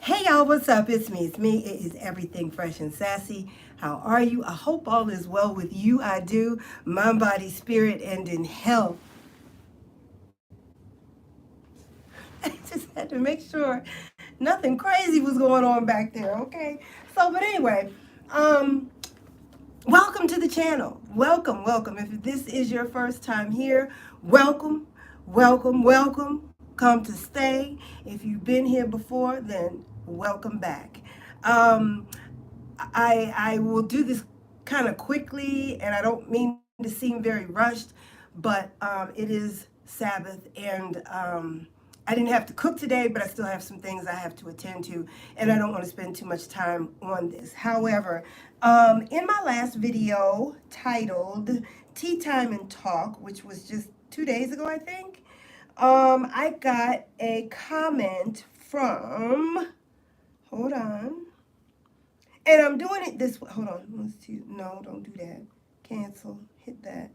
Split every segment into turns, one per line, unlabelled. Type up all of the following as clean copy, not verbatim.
Hey y'all, what's up? It's me. It's me. It is Everything Fresh and Sassy. How are you? I hope all is well with you. I do. Mind, body, spirit, and in health. I just had to make sure nothing crazy was going on back there, okay? So, but anyway, um, welcome to the channel. Welcome. If this is your first time here, welcome. Come to stay. If you've been here before, then welcome back. Um, I will do this kind of quickly, and I don't mean to seem very rushed, but it is Sabbath, and I didn't have to cook today, but I still have some things I have to attend to, and I don't want to spend too much time on this. However, in my last video titled Tea Time and Talk, which was just 2 days ago, I think, I got a comment from, hold on, and I'm doing it this way. Hold on. Let's see. No, don't do that. Cancel. Hit that.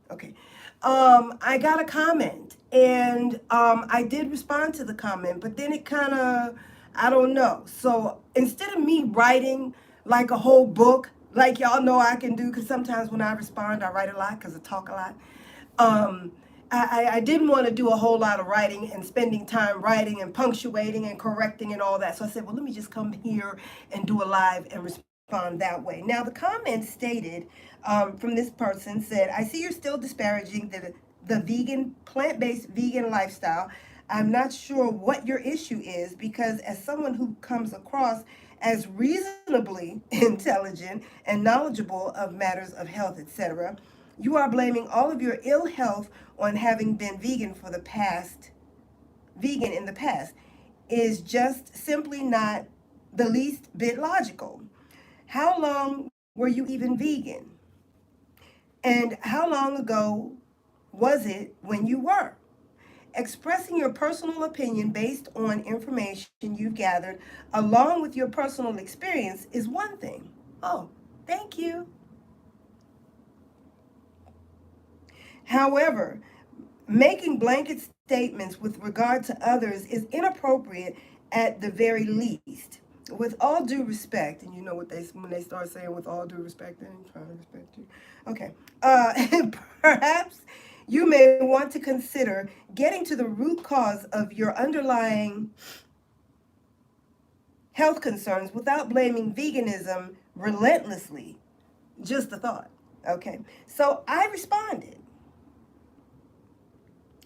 Okay. I got a comment, and I did respond to the comment, but then it kind of, I don't know. So instead of me writing like a whole book, like y'all know I can do, because sometimes when I respond, I write a lot because I talk a lot. Um, I didn't want to do a whole lot of writing and spending time writing and punctuating and correcting and all that. So I said, well, let me just come here and do a live and respond that way. Now, the comment stated from this person said, I see you're still disparaging the vegan, plant-based vegan lifestyle. I'm not sure what your issue is because as someone who comes across as reasonably intelligent and knowledgeable of matters of health, etc., you are blaming all of your ill health on having been vegan in the past, is just simply not the least bit logical. How long were you even vegan? And how long ago was it when you were? Expressing your personal opinion based on information you've gathered along with your personal experience is one thing. Oh, thank you. However, making blanket statements with regard to others is inappropriate at the very least. With all due respect, and you know what they when they start saying with all due respect, they ain't trying to respect you. Okay. Perhaps you may want to consider getting to the root cause of your underlying health concerns without blaming veganism relentlessly. Just a thought. Okay. So I responded.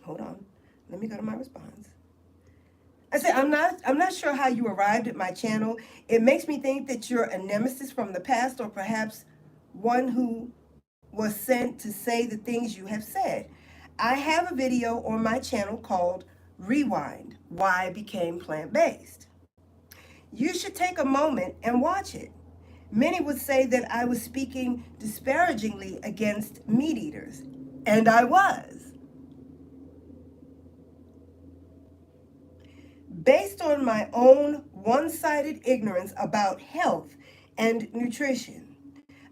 Hold on. Let me go to my response. I said, I'm not sure how you arrived at my channel. It makes me think that you're a nemesis from the past or perhaps one who was sent to say the things you have said. I have a video on my channel called Rewind, Why I Became Plant-Based. You should take a moment and watch it. Many would say that I was speaking disparagingly against meat eaters, and I was. Based on my own one-sided ignorance about health and nutrition,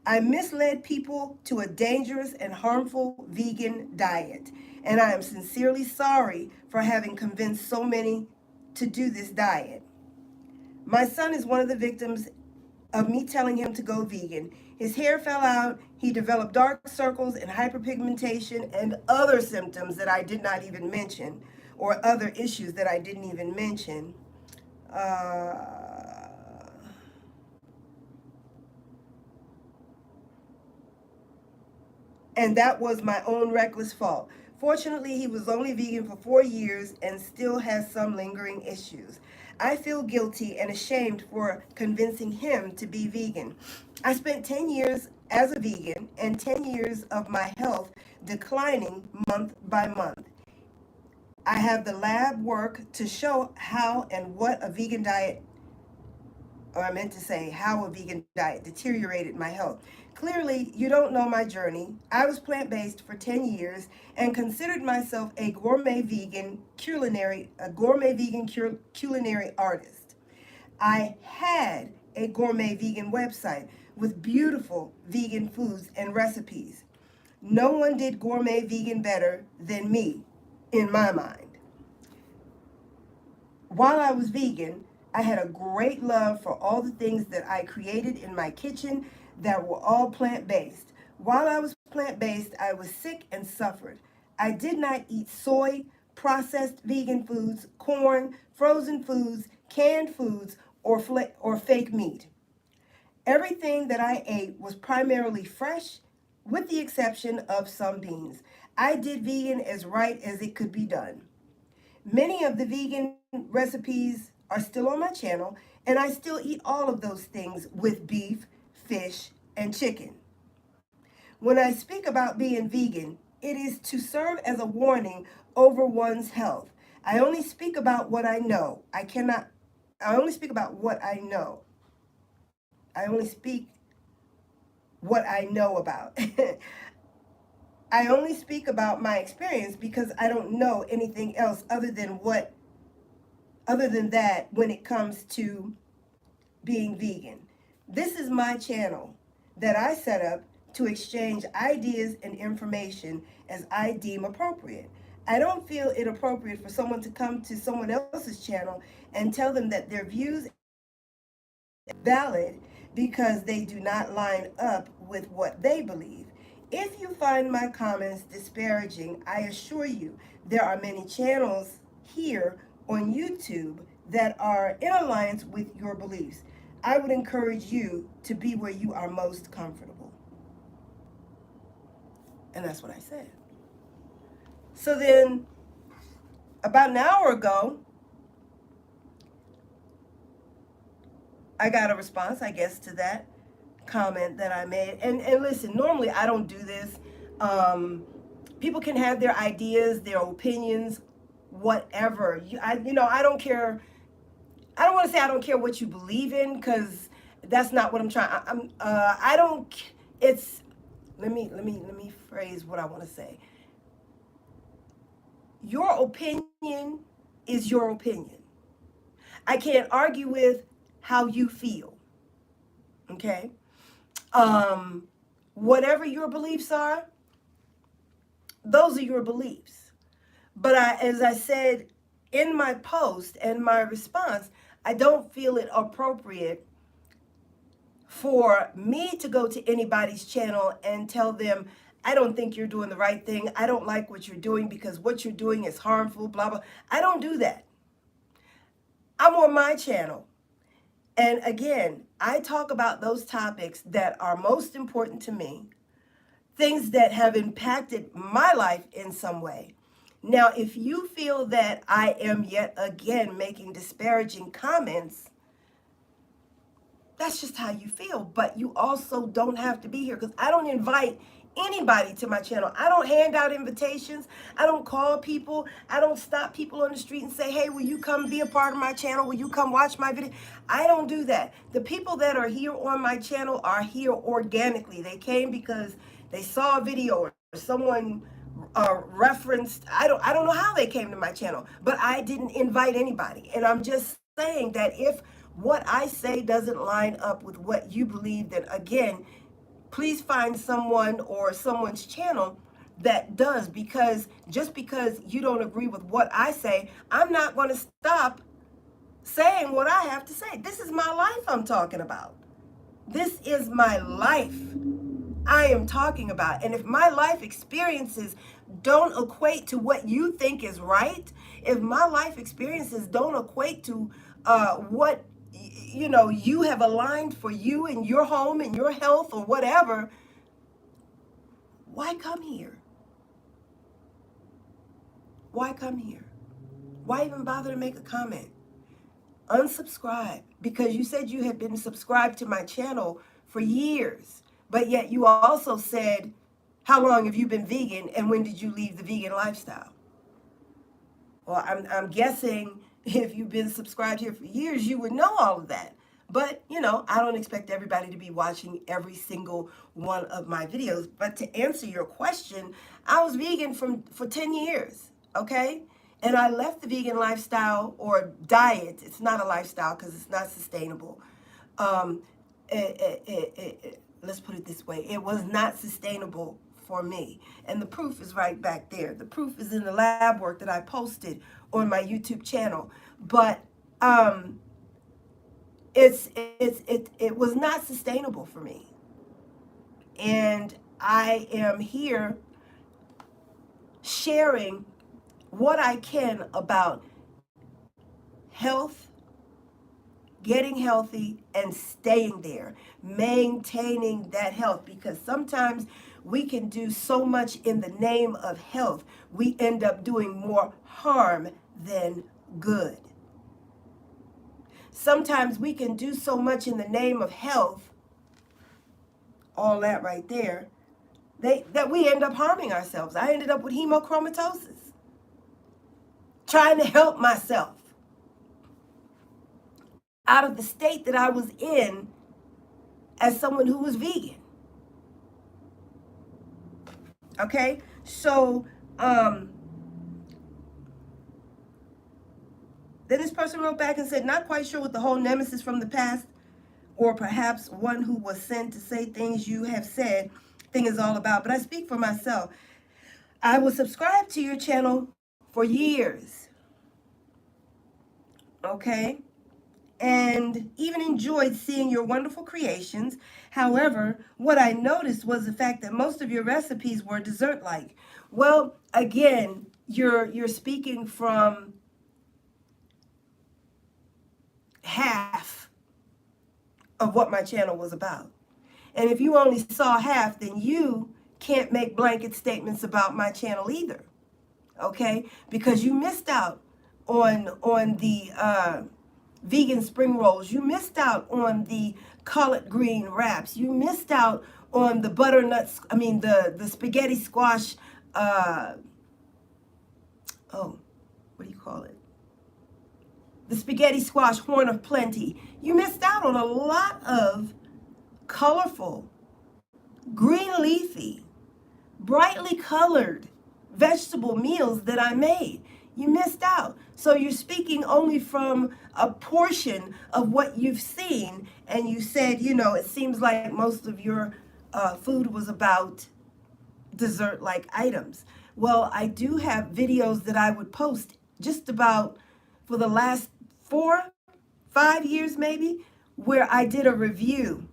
I misled people to a dangerous and harmful vegan diet, and I am sincerely sorry for having convinced so many to do this diet. My son is one of the victims of me telling him to go vegan. His hair fell out, he developed dark circles and hyperpigmentation and other symptoms that I did not even mention, or other issues that I didn't even mention. Uh, and that was my own reckless fault. Fortunately, he was only vegan for 4 years and still has some lingering issues. I feel guilty and ashamed for convincing him to be vegan. I spent 10 years as a vegan and 10 years of my health declining month by month. I have the lab work to show how and what a vegan diet, or I meant to say how a vegan diet deteriorated my health. Clearly, you don't know my journey. I was plant-based for 10 years and considered myself a gourmet vegan culinary artist. I had a gourmet vegan website with beautiful vegan foods and recipes. No one did gourmet vegan better than me, in my mind. While I was vegan, I had a great love for all the things that I created in my kitchen that were all plant-based. While I was plant-based, I was sick and suffered. I did not eat soy, processed vegan foods, corn, frozen foods, canned foods, or fake meat. Everything that I ate was primarily fresh, with the exception of some beans. I did vegan as right as it could be done. Many of the vegan recipes are still on my channel, and I still eat all of those things with beef, fish, and chicken. When I speak about being vegan, it is to serve as a warning over one's health. I only speak about what I know. I only speak about what I know. I only speak what I know about. I only speak about my experience because I don't know anything else other than that when it comes to being vegan. This is my channel that I set up to exchange ideas and information as I deem appropriate. I don't feel it appropriate for someone to come to someone else's channel and tell them that their views are valid because they do not line up with what they believe. If you find my comments disparaging, I assure you there are many channels here on YouTube that are in alliance with your beliefs. I would encourage you to be where you are most comfortable. And that's what I said. So then, about an hour ago, I got a response, I guess, to that comment that I made. And listen, normally I don't do this. People can have their ideas, their opinions, whatever. I don't care. I don't want to say I don't care what you believe in, because that's not what I'm trying. I don't. It's. Let me phrase what I want to say. Your opinion is your opinion. I can't argue with how you feel. Okay. Whatever your beliefs are, those are your beliefs. But as I said in my post and my response, I don't feel it appropriate for me to go to anybody's channel and tell them, I don't think you're doing the right thing. I don't like what you're doing because what you're doing is harmful, blah, blah. I don't do that. I'm on my channel. And again, I talk about those topics that are most important to me, things that have impacted my life in some way. Now, if you feel that I am yet again making disparaging comments, that's just how you feel. But you also don't have to be here, because I don't invite anybody to my channel. I don't hand out invitations. I don't call people. I don't stop people on the street and say, hey, will you come be a part of my channel? Will you come watch my video? I don't do that. The people that are here on my channel are here organically. They came because they saw a video or someone referenced. I don't know how they came to my channel, but I didn't invite anybody. And I'm just saying that if what I say doesn't line up with what you believe, then again, please find someone or someone's channel that does, because just because you don't agree with what I say, I'm not going to stop saying what I have to say. This is my life I'm talking about. This is my life I am talking about. And if my life experiences don't equate to what you think is right, if my life experiences don't equate to what you have aligned for you and your home and your health or whatever, why come here? Why come here? Why even bother to make a comment? Unsubscribe, because you said you had been subscribed to my channel for years, but yet you also said, how long have you been vegan and when did you leave the vegan lifestyle? Well, I'm guessing if you've been subscribed here for years, you would know all of that. But, I don't expect everybody to be watching every single one of my videos. But to answer your question, I was vegan for 10 years, okay? And I left the vegan lifestyle or diet. It's not a lifestyle because it's not sustainable. Let's put it this way. It was not sustainable for me. And the proof is right back there. The proof is in the lab work that I posted on my YouTube channel. But it was not sustainable for me. And I am here sharing what I can about health, getting healthy, and staying there, maintaining that health. Because sometimes we can do so much in the name of health, we end up doing more harm than good. Sometimes we can do so much in the name of health, all that right there, that we end up harming ourselves. I ended up with hemochromatosis, trying to help myself out of the state that I was in as someone who was vegan. Okay, so then this person wrote back and said, not quite sure what the whole nemesis from the past, or perhaps one who was sent to say things you have said, thing is all about. But I speak for myself. I was subscribed to your channel for years. Okay? And even enjoyed seeing your wonderful creations. However, what I noticed was the fact that most of your recipes were dessert-like. Well, again, you're speaking from half of what my channel was about. And if you only saw half, then you can't make blanket statements about my channel either. Okay? Because you missed out on the vegan spring rolls. You missed out on the collard green wraps. You missed out on the the spaghetti squash, what do you call it? The spaghetti squash horn of plenty. You missed out on a lot of colorful, green leafy, brightly colored vegetable meals that I made. You missed out. So you're speaking only from a portion of what you've seen, and you said, it seems like most of your food was about dessert-like items. Well, I do have videos that I would post just about for the last 4-5 years maybe, where I did a review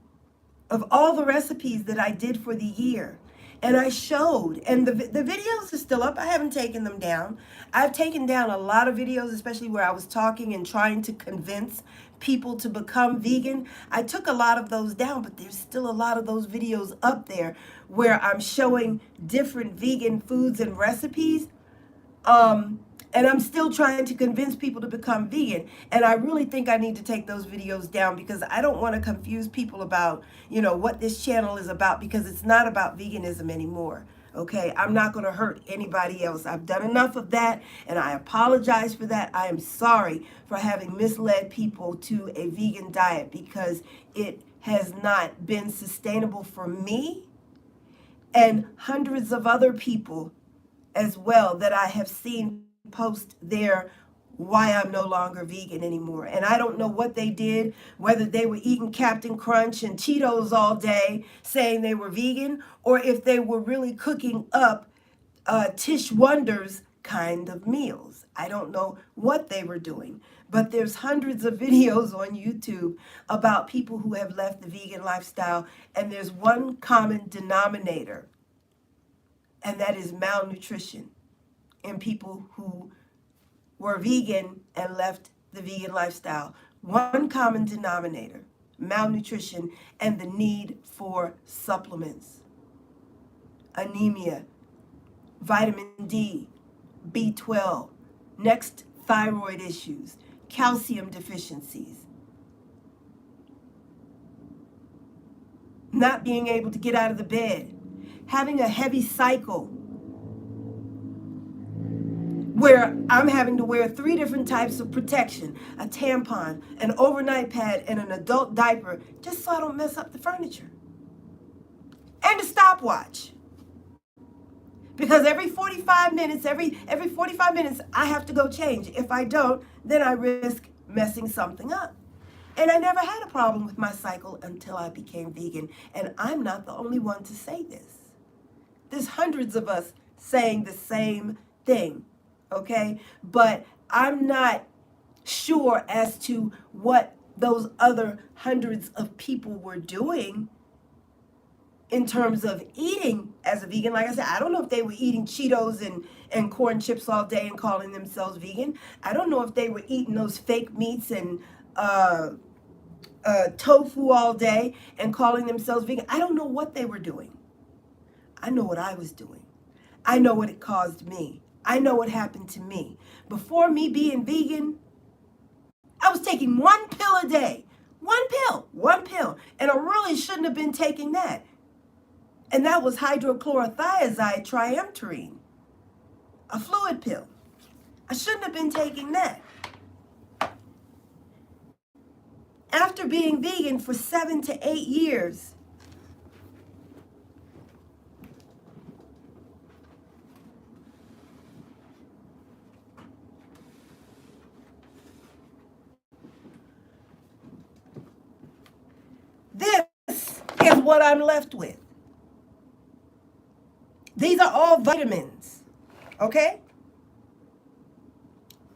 of all the recipes that I did for the year. And I showed, and the videos are still up. I haven't taken them down. I've taken down a lot of videos, especially where I was talking and trying to convince people to become vegan. I took a lot of those down, but there's still a lot of those videos up there where I'm showing different vegan foods and recipes. And I'm still trying to convince people to become vegan. And I really think I need to take those videos down because I don't want to confuse people about, what this channel is about, because it's not about veganism anymore. Okay, I'm not going to hurt anybody else. I've done enough of that, and I apologize for that. I am sorry for having misled people to a vegan diet because it has not been sustainable for me and hundreds of other people as well that I have seen post their why I'm no longer vegan anymore. And I don't know what they did, whether they were eating Captain Crunch and Cheetos all day saying they were vegan, or if they were really cooking up Tish Wonder's kind of meals. I don't know what they were doing, but there's hundreds of videos on YouTube about people who have left the vegan lifestyle, and there's one common denominator, and that is malnutrition in people who were vegan and left the vegan lifestyle. One common denominator, malnutrition, and the need for supplements. Anemia, vitamin D, B12, next thyroid issues, calcium deficiencies, not being able to get out of the bed, having a heavy cycle, where I'm having to wear 3 different types of protection, a tampon, an overnight pad, and an adult diaper, just so I don't mess up the furniture. And a stopwatch. Because every 45 minutes, every 45 minutes, I have to go change. If I don't, then I risk messing something up. And I never had a problem with my cycle until I became vegan. And I'm not the only one to say this. There's hundreds of us saying the same thing. Okay, but I'm not sure as to what those other hundreds of people were doing in terms of eating as a vegan. Like I said, I don't know if they were eating Cheetos and corn chips all day and calling themselves vegan. I don't know if they were eating those fake meats and tofu all day and calling themselves vegan. I don't know what they were doing. I know what I was doing. I know what it caused me. I know what happened to me. Before me being vegan, I was taking one pill a day. One pill. And I really shouldn't have been taking that. And that was hydrochlorothiazide triamterene, a fluid pill. I shouldn't have been taking that. After being vegan for 7 to 8 years, this is what I'm left with. These are all vitamins, okay?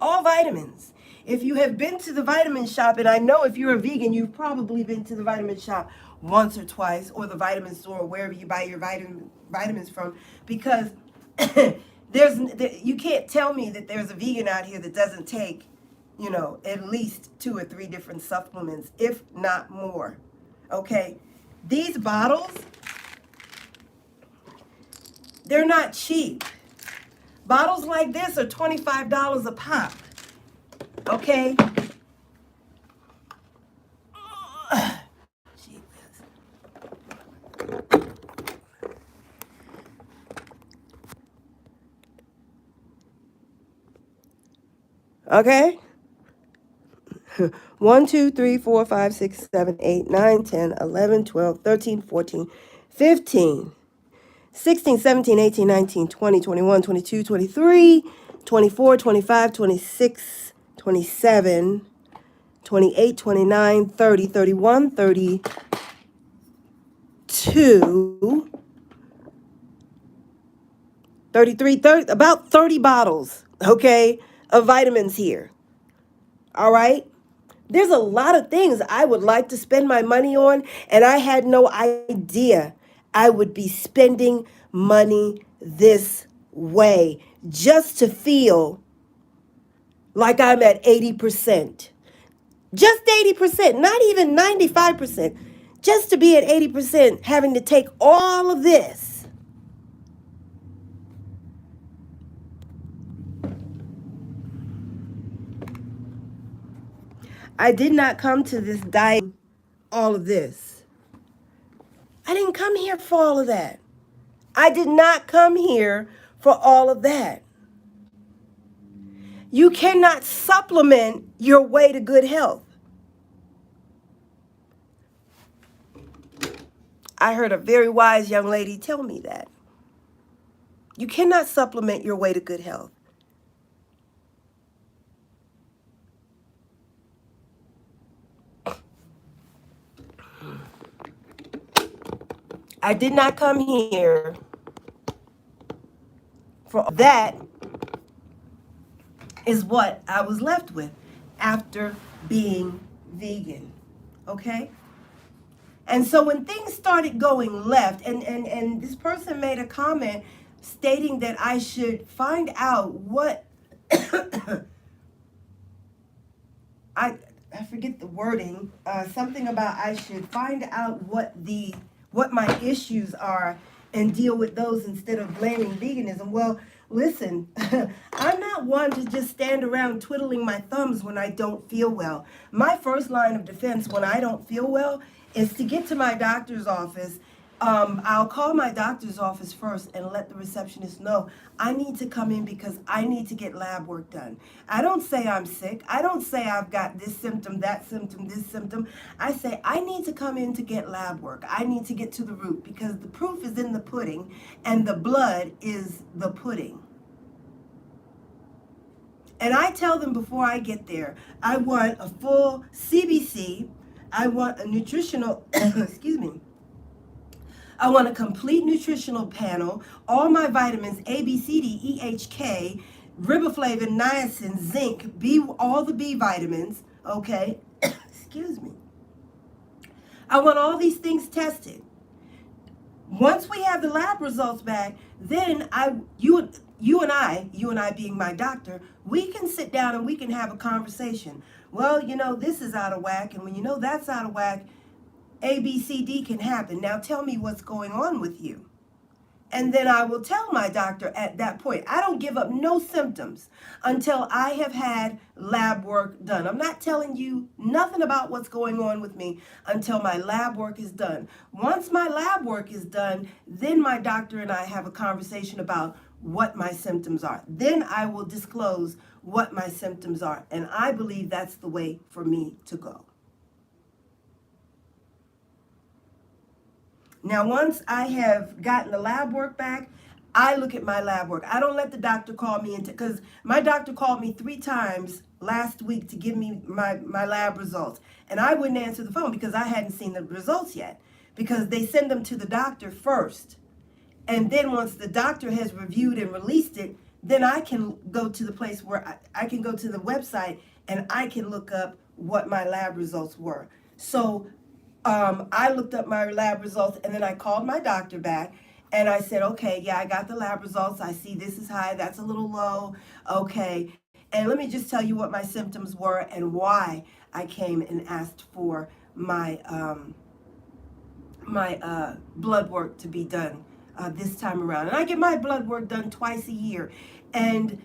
All vitamins. If you have been to the vitamin shop, and I know if you're a vegan, you've probably been to the vitamin shop once or twice, or the vitamin store, or wherever you buy your vitamins from, because you can't tell me that there's a vegan out here that doesn't take, at least 2 or 3 different supplements, if not more. Okay? These bottles, they're not cheap. Bottles like this are $25 a pop. Okay? Jesus. Okay? 1, 2, 3, 4, 5, 6, 7, 8, 9, 10, 11, 12, 13, 14, 15. 16, 17, 18, 19, 20, 21, 22, 23, 24, 25, 26, 27, 28, 29, 30, 31, 32, 33, 30, about 30 bottles, okay, of vitamins here. All right? There's a lot of things I would like to spend my money on, and I had no idea I would be spending money this way just to feel like I'm at 80%. Just 80%, not even 95%. Just to be at 80%, having to take all of this. I did not come to this diet, all of this. I didn't come here for all of that. I did not come here for all of that. You cannot supplement your way to good health. I heard a very wise young lady tell me that. You cannot supplement your way to good health. I did not come here for that. Is what I was left with after being vegan, okay? And so when things started going left, and this person made a comment stating that I should find out what, I forget the wording, something about I should find out what my issues are and deal with those instead of blaming veganism. Well, listen, I'm not one to just stand around twiddling my thumbs when I don't feel well. My first line of defense when I don't feel well is to get to my doctor's office. I'll call my doctor's office first and let the receptionist know I need to come in because I need to get lab work done. I don't say I'm sick. I don't say I've got this symptom, that symptom, this symptom. I say I need to come in to get lab work. I need to get to the root because the proof is in the pudding and the blood is the pudding. And I tell them before I get there, I want a full CBC. I want a nutritional, excuse me, I want a complete nutritional panel, all my vitamins, A, B, C, D, E, H, K, riboflavin, niacin, zinc, all the B vitamins, okay? excuse me. I want all these things tested. Once we have the lab results back, then you and I being my doctor, we can sit down and we can have a conversation. Well, this is out of whack, and when that's out of whack, A, B, C, D can happen. Now tell me what's going on with you. And then I will tell my doctor at that point. I don't give up no symptoms until I have had lab work done. I'm not telling you nothing about what's going on with me until my lab work is done. Once my lab work is done, then my doctor and I have a conversation about what my symptoms are. Then I will disclose what my symptoms are. And I believe that's the way for me to go. Now, once I have gotten the lab work back, I look at my lab work. I don't let the doctor call me because my doctor called me 3 times last week to give me my lab results. And I wouldn't answer the phone because I hadn't seen the results yet, because they send them to the doctor first. And then once the doctor has reviewed and released it, then I can go to the place where I can go to the website and I can look up what my lab results were. So I looked up my lab results, and then I called my doctor back and I said, okay, yeah, I got the lab results. I see this is high, that's a little low. Okay. And let me just tell you what my symptoms were and why I came and asked for my blood work to be done this time around. And I get my blood work done twice a year. And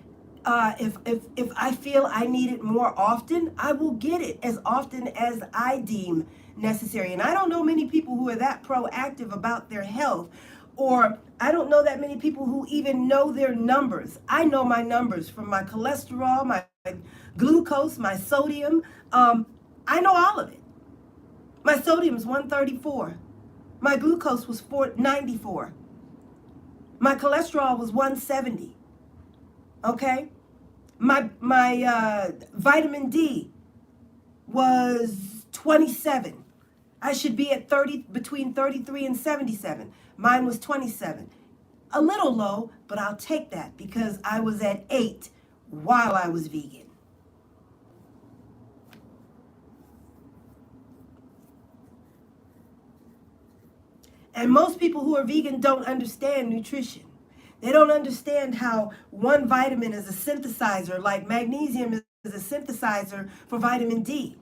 if I feel I need it more often, I will get it as often as I deem necessary. And I don't know many people who are that proactive about their health, or I don't know that many people who even know their numbers. I know my numbers from my cholesterol, my glucose, my sodium. I know all of it. My sodium is 134. My glucose was 94. My cholesterol was 170. Okay? My vitamin D was 27. I should be at between 33 and 77. Mine was 27. A little low, but I'll take that because I was at 8 while I was vegan. And most people who are vegan don't understand nutrition. They don't understand how one vitamin is a synthesizer, like magnesium is a synthesizer for vitamin D.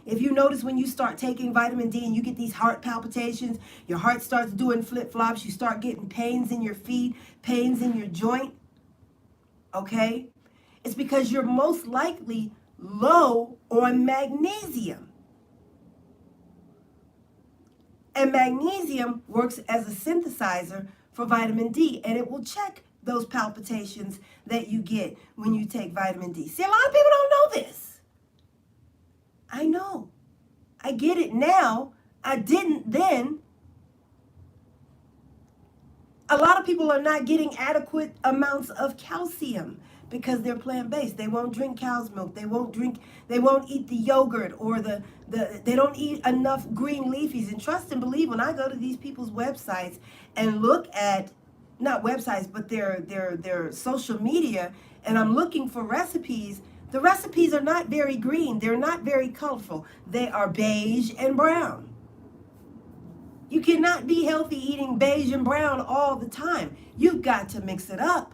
If you notice, when you start taking vitamin D and you get these heart palpitations, your heart starts doing flip-flops, you start getting pains in your feet, pains in your joint, okay? It's because you're most likely low on magnesium. And magnesium works as a synthesizer for vitamin D, and it will check those palpitations that you get when you take vitamin D. See, a lot of people don't know this. I know. I get it now. I didn't then. A lot of people are not getting adequate amounts of calcium because they're plant-based. They won't drink cow's milk. They won't eat the yogurt, or they don't eat enough green leafies. And trust and believe, when I go to these people's websites and look at, not websites, but their social media, and I'm looking for recipes, the recipes are not very green. They're not very colorful. They are beige and brown. You cannot be healthy eating beige and brown all the time. You've got to mix it up.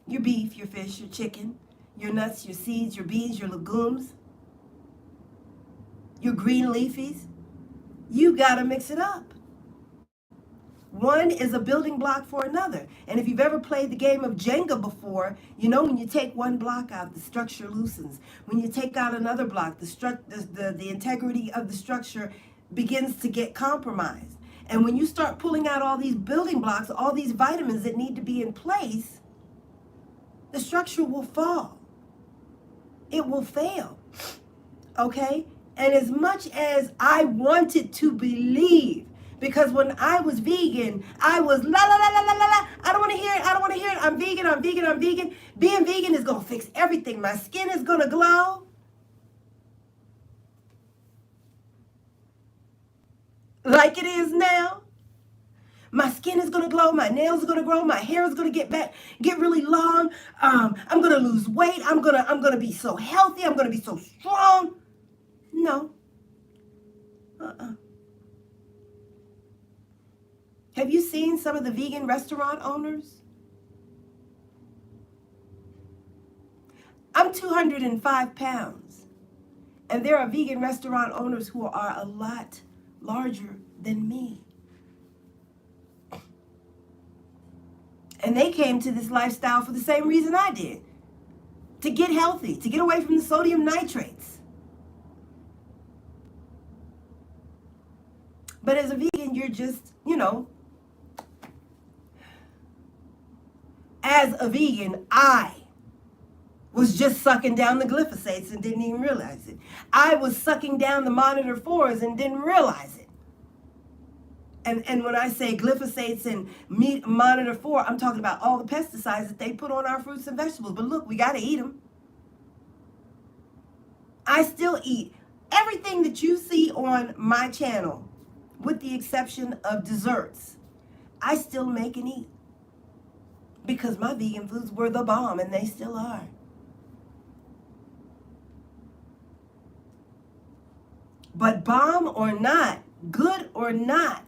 Your beef, your fish, your chicken, your nuts, your seeds, your beans, your legumes, your green leafies. You got to mix it up. One is a building block for another. And if you've ever played the game of Jenga before, you know when you take one block out, the structure loosens. When you take out another block, the integrity of the structure begins to get compromised. And when you start pulling out all these building blocks, all these vitamins that need to be in place, the structure will fall. It will fail. Okay? And as much as I wanted to believe, because when I was vegan, I was la la la la la la la. I don't want to hear it. I don't want to hear it. I'm vegan. I'm vegan. I'm vegan. Being vegan is going to fix everything. My skin is going to glow. Like it is now. My skin is going to glow. My nails are going to grow. My hair is going to get really long. I'm going to lose weight. I'm going to be so healthy. I'm going to be so strong. No. Have you seen some of the vegan restaurant owners? I'm 205 pounds. And there are vegan restaurant owners who are a lot larger than me. And they came to this lifestyle for the same reason I did. To get healthy, to get away from the sodium nitrates. But as a vegan, you're just, as a vegan, I was just sucking down the glyphosates and didn't even realize it. I was sucking down the Monitor 4s and didn't realize it. And when I say glyphosates and Monitor 4, I'm talking about all the pesticides that they put on our fruits and vegetables. But look, we got to eat them. I still eat everything that you see on my channel, with the exception of desserts. I still make and eat. Because my vegan foods were the bomb, and they still are. But bomb or not, good or not,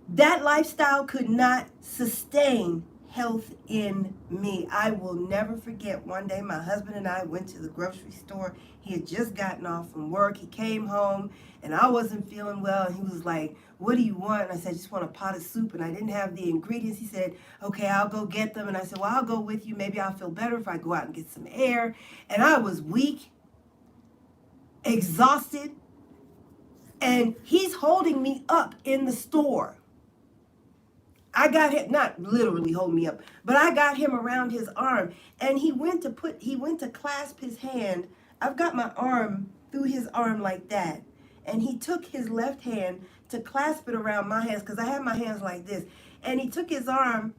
that lifestyle could not sustain health in me. I will never forget one day my husband and I went to the grocery store. He had just gotten off from work. He came home and I wasn't feeling well. And he was like, "What do you want?" And I said, "I just want a pot of soup." And I didn't have the ingredients. He said, "Okay, I'll go get them." And I said, "Well, I'll go with you. Maybe I'll feel better if I go out and get some air." And I was weak, exhausted, and he's holding me up in the store. I got him, not literally hold me up, but I got him around his arm, and he went to clasp his hand. I've got my arm through his arm like that, and he took his left hand to clasp it around my hands, because I have my hands like this, and he took his arm,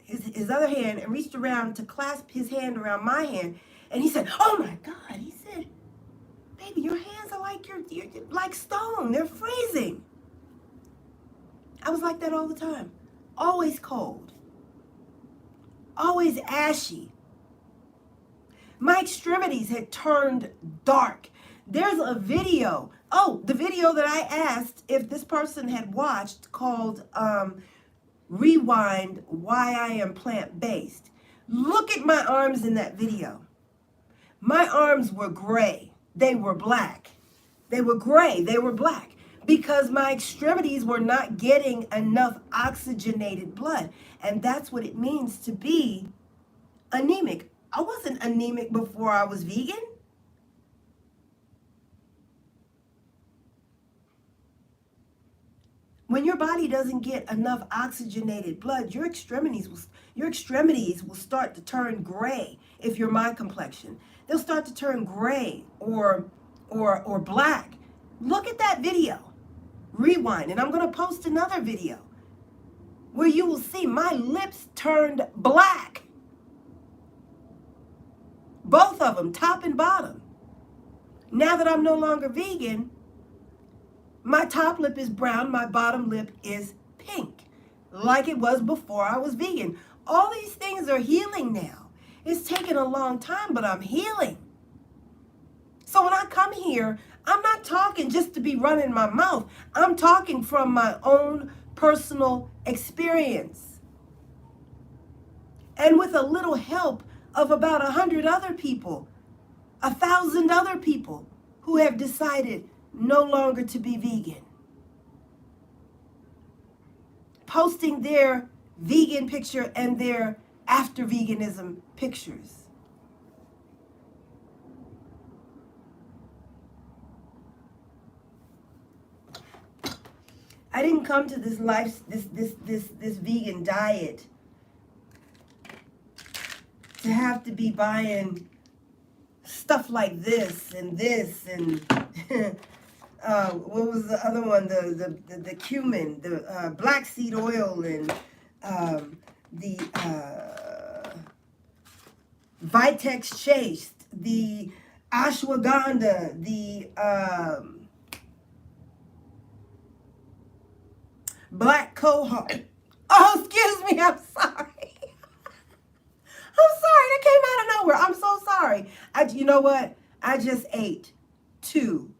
his other hand, and reached around to clasp his hand around my hand, and he said, "Oh my God," he said, "Baby, your hands are like you're like stone. They're freezing." I was like that all the time. Always cold. Always ashy. My extremities had turned dark. There's a video. Oh, the video that I asked if this person had watched called Rewind Why I Am Plant-Based. Look at my arms in that video. My arms were gray. They were black. They were gray. They were black. Because my extremities were not getting enough oxygenated blood. And that's what it means to be anemic. I wasn't anemic before I was vegan. When your body doesn't get enough oxygenated blood, your extremities will start to turn gray. If you're my complexion, they'll start to turn gray or black. Look at that video. Rewind, and I'm going to post another video where you will see my lips turned black. Both of them, top and bottom. Now that I'm no longer vegan, my top lip is brown, my bottom lip is pink, like it was before I was vegan. All these things are healing now. It's taken a long time, but I'm healing. So when I come here, I'm not talking just to be running my mouth. I'm talking from my own personal experience. And with a little help of about 100 other people, 1,000 other people who have decided no longer to be vegan. Posting their vegan picture and their after veganism pictures. I didn't come to this vegan diet to have to be buying stuff like this and what was the other one? The cumin, the black seed oil, and the Vitex Chaste, the ashwagandha, the black cohort. Oh, excuse me, I'm sorry. I'm sorry, that came out of nowhere. I'm so sorry. You know what? I just ate two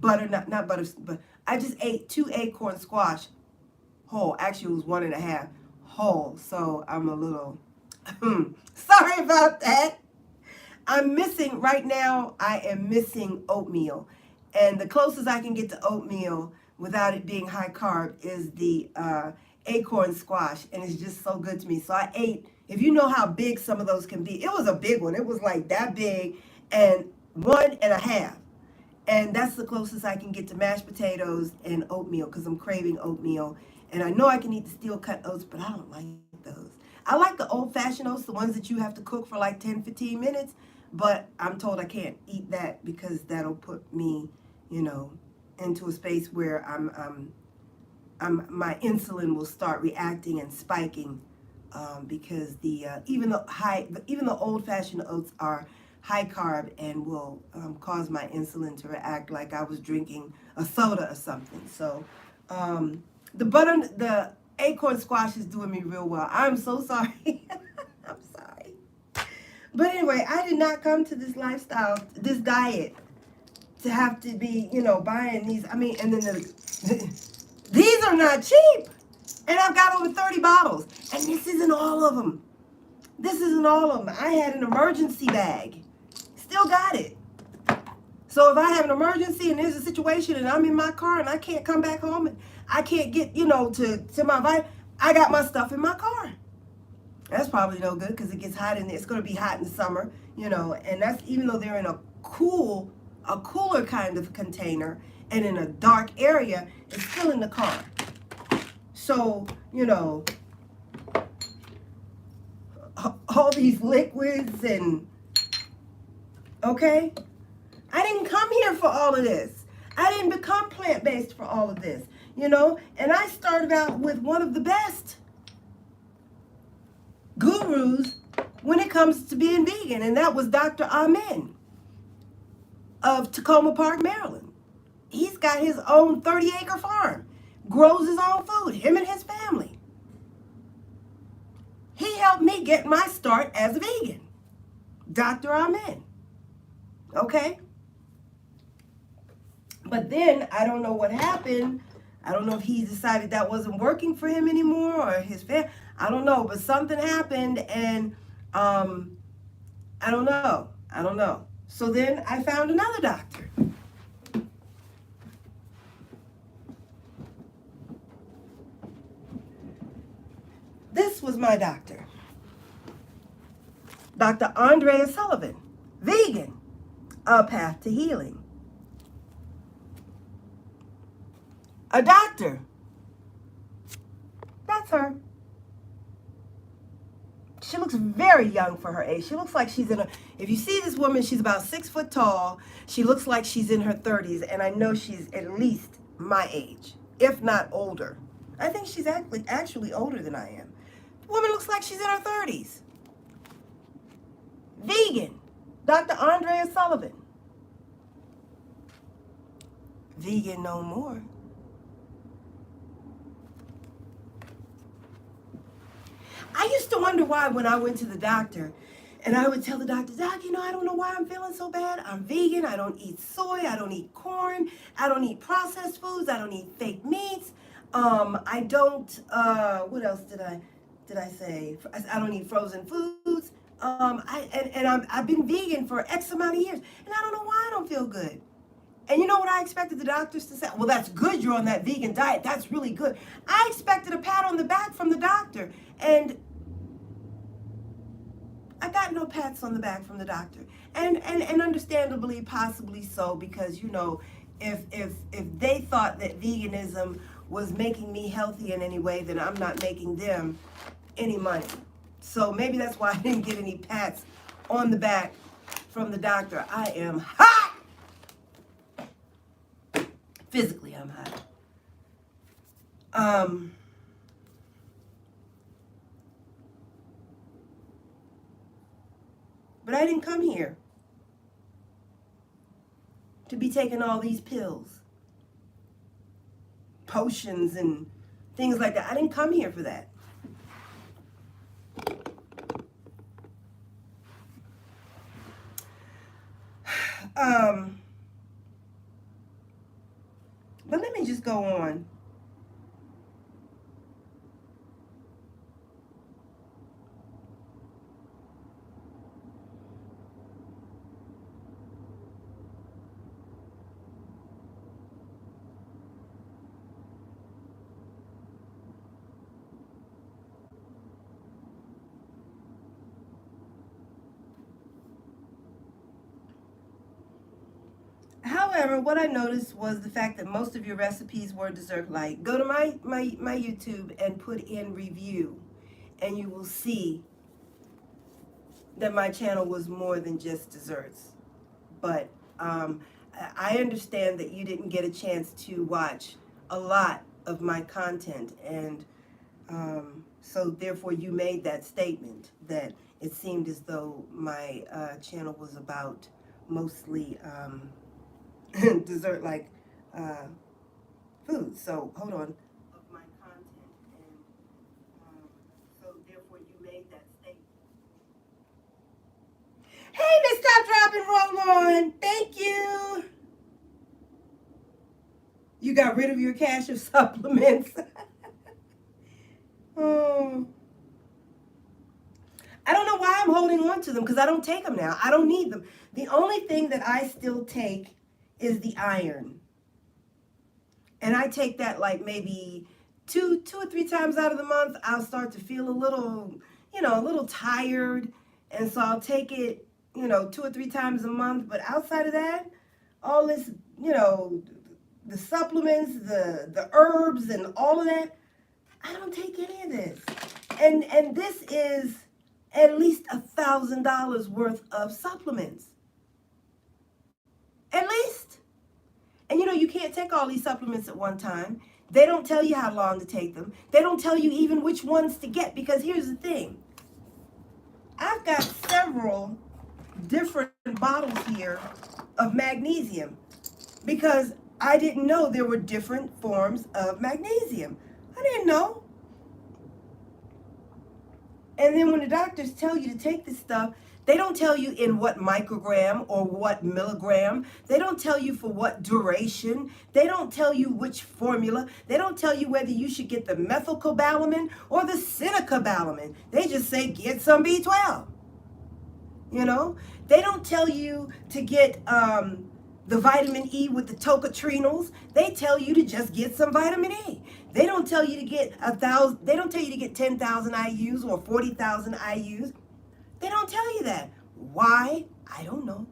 not butter, but I just ate two acorn squash whole. Actually, it was 1.5 whole. So I'm a little sorry about that. I'm missing right now. I am missing oatmeal, and the closest I can get to oatmeal without it being high carb is the acorn squash, and it's just so good to me. So I ate. If you know how big some of those can be, it was a big one. It was like that big, and 1.5. And that's the closest I can get to mashed potatoes and oatmeal because I'm craving oatmeal. And I know I can eat the steel cut oats, but I don't like those. I like the old fashioned oats, the ones that you have to cook for like 10, 15 minutes. But I'm told I can't eat that because that'll put me, into a space where my insulin will start reacting and spiking because even the old fashioned oats are high carb and will cause my insulin to react like I was drinking a soda or something. So the acorn squash is doing me real well. I'm so sorry. I'm sorry. But anyway, I did not come to this lifestyle, this diet, to have to be, buying these. I mean, and then these are not cheap. And I've got over 30 bottles. And this isn't all of them. This isn't all of them. I had an emergency bag. Still got it. So if I have an emergency and there's a situation and I'm in my car and I can't come back home and I can't get, to my vitamin, I got my stuff in my car. That's probably no good because it gets hot in there. It's going to be hot in the summer, and that's even though they're in a cooler kind of container and in a dark area, it's still in the car. So, all these liquids and, okay? I didn't come here for all of this. I didn't become plant-based for all of this, And I started out with one of the best gurus when it comes to being vegan, and that was Dr. Amen of Tacoma Park, Maryland. He's got his own 30-acre farm, grows his own food, him and his family. He helped me get my start as a vegan. Dr. Amen. Okay? But then, I don't know what happened. I don't know if he decided that wasn't working for him anymore or his family. I don't know, but something happened and I don't know. So then I found another doctor. This was my doctor. Dr. Andrea Sullivan, vegan, A Path to Healing. A doctor. That's her. She looks very young for her age. She looks like she's if you see this woman, she's about 6 foot tall. She looks like she's in her 30s, and I know she's at least my age, if not older. I think she's actually older than I am. The woman looks like she's in her 30s. Vegan. Dr. Andrea Sullivan. Vegan no more. I used to wonder why when I went to the doctor, and I would tell the doctor, Doc, I don't know why I'm feeling so bad. I'm vegan. I don't eat soy. I don't eat corn. I don't eat processed foods. I don't eat fake meats. I don't, what else did I say? I don't eat frozen foods. I've been vegan for X amount of years, and I don't know why I don't feel good. And you know what I expected the doctors to say? Well, that's good you're on that vegan diet. That's really good. I expected a pat on the back from the doctor. And I got no pats on the back from the doctor. And understandably, possibly so, because, if they thought that veganism was making me healthy in any way, then I'm not making them any money. So maybe that's why I didn't get any pats on the back from the doctor. I am hot! Physically, I'm hot. But I didn't come here to be taking all these pills, potions, and things like that. I didn't come here for that. But let me just go on. However, what I noticed was the fact that most of your recipes were dessert-like. Go to my YouTube and put in review, and you will see that my channel was more than just desserts. But I understand that you didn't get a chance to watch a lot of my content, and so therefore you made that statement that it seemed as though my channel was about mostly dessert-like food. So hold on. Of my content, and so therefore you made that statement. Hey, Miss Stop, Drop, and Roll On. Thank you. You got rid of your cache of supplements. Oh. I don't know why I'm holding on to them, because I don't take them now. I don't need them. The only thing that I still take is the iron. And I take that like maybe two or three times out of the month. I'll start to feel a little, a little tired. And so I'll take it, 2 or 3 times a month. But outside of that, all this, the supplements, the herbs and all of that, I don't take any of this. And this is at least $1,000 worth of supplements. At least. And you can't take all these supplements at one time. They don't tell you how long to take them. They don't tell you even which ones to get, because here's the thing. I've got several different bottles here of magnesium because I didn't know there were different forms of magnesium. I didn't know. And then when the doctors tell you to take this stuff, they don't tell you in what microgram or what milligram. They don't tell you for what duration. They don't tell you which formula. They don't tell you whether you should get the methylcobalamin or the cinacobalamin. They just say get some B12. They don't tell you to get the vitamin E with the tocotrienols. They tell you to just get some vitamin E. They don't tell you to get 1,000. They don't tell you to get 10,000 IUs or 40,000 IUs. They don't tell you that. Why? I don't know.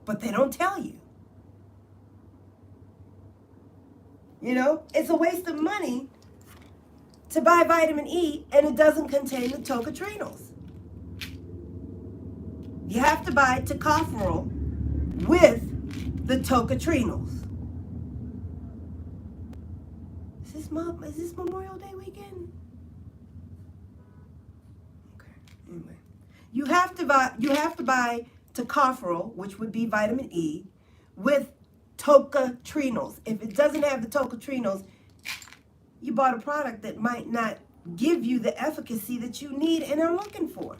But they don't tell you. It's a waste of money to buy vitamin E and it doesn't contain the tocotrienols. You have to buy tocopherol with the tocotrienols. Is this Memorial Day weekend? Okay. Anyway. You have to buy tocopherol, which would be vitamin E, with tocotrienols. If it doesn't have the tocotrienols, you bought a product that might not give you the efficacy that you need and are looking for.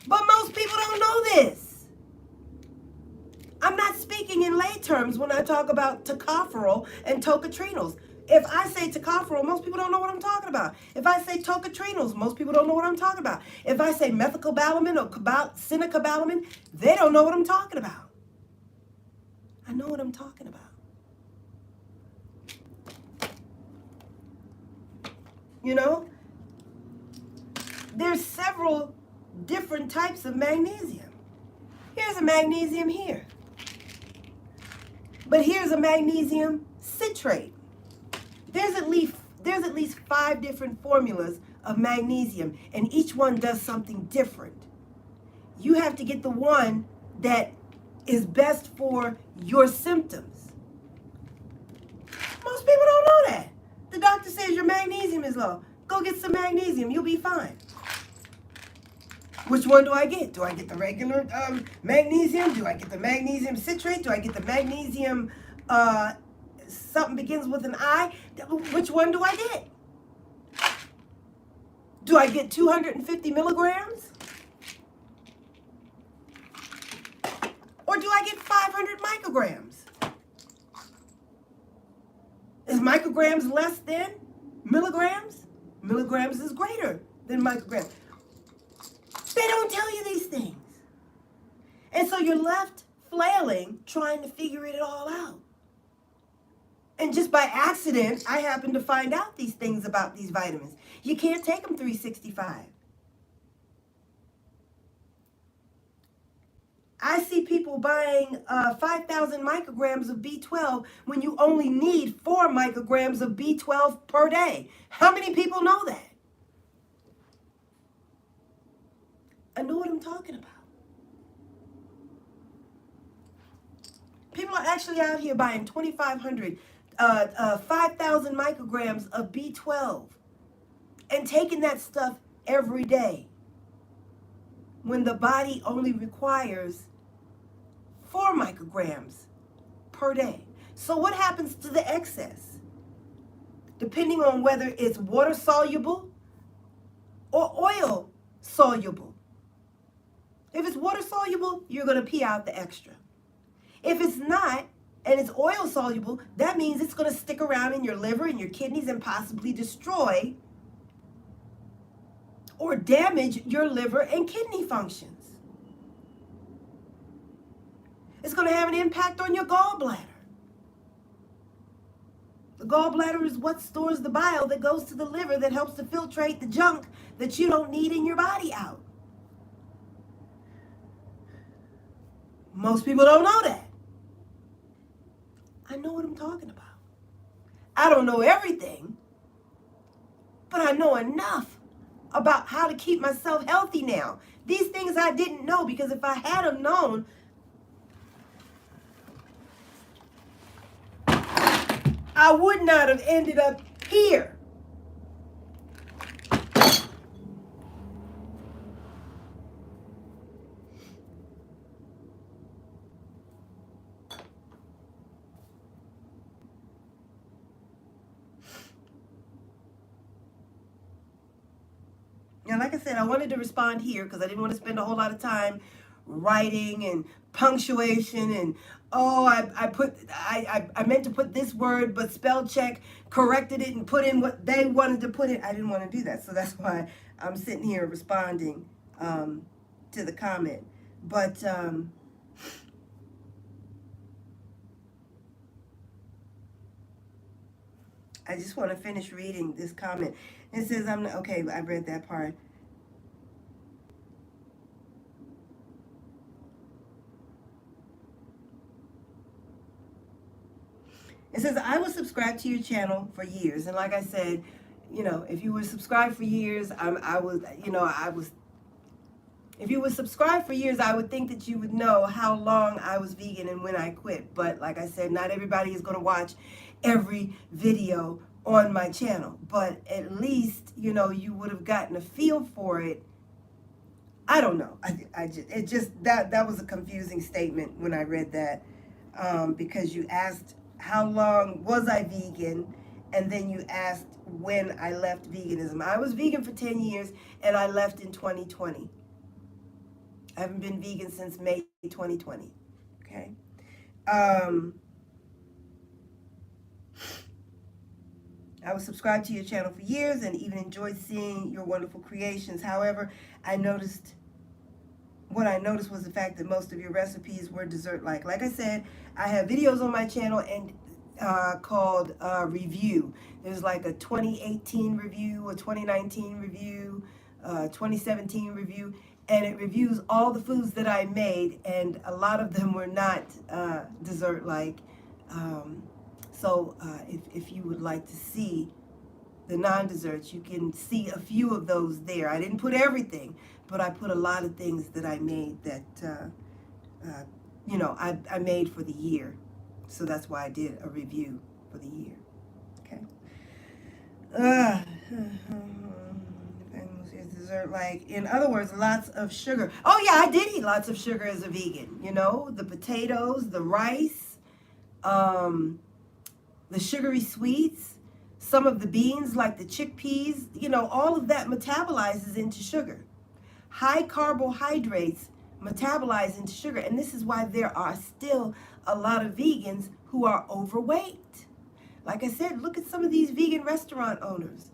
But most people don't know this. I'm not speaking in lay terms when I talk about tocopherol and tocotrienols. If I say tocopherol, most people don't know what I'm talking about. If I say tocotrienols, most people don't know what I'm talking about. If I say methylcobalamin or cinacobalamin, they don't know what I'm talking about. I know what I'm talking about. There's several different types of magnesium. Here's a magnesium here. But here's a magnesium citrate. There's at least 5 different formulas of magnesium, and each one does something different. You have to get the one that is best for your symptoms. Most people don't know that. The doctor says your magnesium is low. Go get some magnesium. You'll be fine. Which one do I get? Do I get the regular magnesium? Do I get the magnesium citrate? Do I get the magnesium something begins with an I? Which one do I get? Do I get 250 milligrams? Or do I get 500 micrograms? Is micrograms less than milligrams? Milligrams is greater than micrograms. They don't tell you these things. And so you're left flailing, trying to figure it all out. And just by accident, I happened to find out these things about these vitamins. You can't take them 365. I see people buying 5,000 micrograms of B12 when you only need 4 micrograms of B12 per day. How many people know that? I know what I'm talking about. People are actually out here buying 2,500, 5,000 micrograms of B12 and taking that stuff every day when the body only requires 4 micrograms per day. So what happens to the excess? Depending on whether it's water soluble or oil soluble. If it's water soluble, you're going to pee out the extra. If it's not, and it's oil soluble, that means it's going to stick around in your liver and your kidneys and possibly destroy or damage your liver and kidney functions. It's going to have an impact on your gallbladder. The gallbladder is what stores the bile that goes to the liver that helps to filtrate the junk that you don't need in your body out. Most people don't know that. I know what I'm talking about. I don't know everything, but I know enough about how to keep myself healthy now. These things I didn't know, because if I had have known, I would not have ended up here. And like I said, I wanted to respond here because I didn't want to spend a whole lot of time writing and punctuation and, oh, I meant to put this word, but spell check corrected it and put in what they wanted to put in. I didn't want to do that. So that's why I'm sitting here responding to the comment. But I just want to finish reading this comment. It says, okay, I read that part. It says, I was subscribed to your channel for years. And like I said, you know, if you were subscribed for years, if you were subscribed for years, I would think that you would know how long I was vegan and when I quit. But like I said, not everybody is going to watch every video on my channel. But at least, you know, you would have gotten a feel for it. I don't know. That was a confusing statement when I read that, because you asked how long was I vegan, and then you asked when I left veganism. I was vegan for 10 years and I left in 2020. I haven't been vegan since May 2020. Okay. I was subscribed to your channel for years and even enjoyed seeing your wonderful creations. However, what I noticed was the fact that most of your recipes were dessert-like. Like I said, I have videos on my channel and called Review. There's like a 2018 review, a 2019 review, 2017 review, and it reviews all the foods that I made, and a lot of them were not dessert-like. So if you would like to see the non-desserts, you can see a few of those there. I didn't put everything, but I put a lot of things that I made that, you know, I made for the year. So that's why I did a review for the year. Okay. Dessert, like, in other words, lots of sugar. Oh yeah, I did eat lots of sugar as a vegan. You know, the potatoes, the rice, the sugary sweets. Some of the beans, like the chickpeas, all of that metabolizes into sugar. High carbohydrates metabolize into sugar, and this is why there are still a lot of vegans who are overweight. Like I said, look at some of these vegan restaurant owners.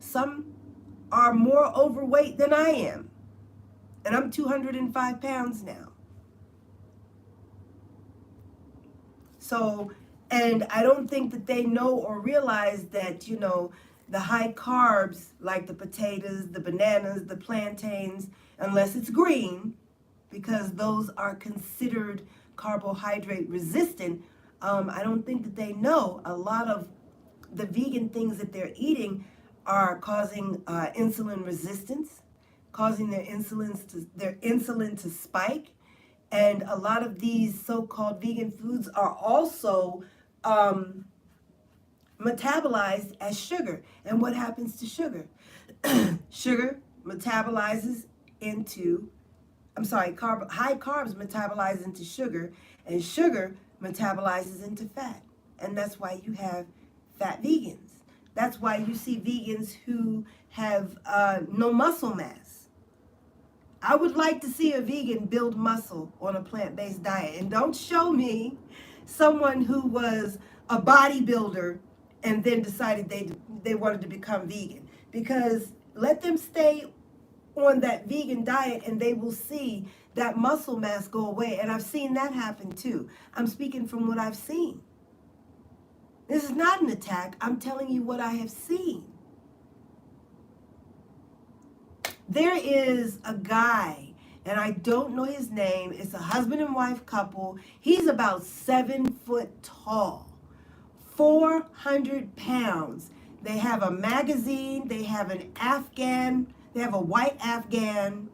Some are more overweight than I am, and I'm 205 pounds now. So, and I don't think that they know or realize that, the high carbs, like the potatoes, the bananas, the plantains, unless it's green, because those are considered carbohydrate resistant, I don't think that they know a lot of the vegan things that they're eating are causing insulin resistance, causing their insulin to spike. And a lot of these so-called vegan foods are also metabolized as sugar. And what happens to sugar? Sugar metabolizes into, high carbs metabolize into sugar, and sugar metabolizes into fat. And that's why you have fat vegans. That's why you see vegans who have no muscle mass. I would like to see a vegan build muscle on a plant-based diet. And don't show me someone who was a bodybuilder and then decided they wanted to become vegan. Because let them stay on that vegan diet and they will see that muscle mass go away. And I've seen that happen too. I'm speaking from what I've seen. This is not an attack. I'm telling you what I have seen. There is a guy, and I don't know his name. It's a husband and wife couple. He's about 7 foot tall, 400 pounds. They have a magazine. They have an Afghan. They have a white Afghan.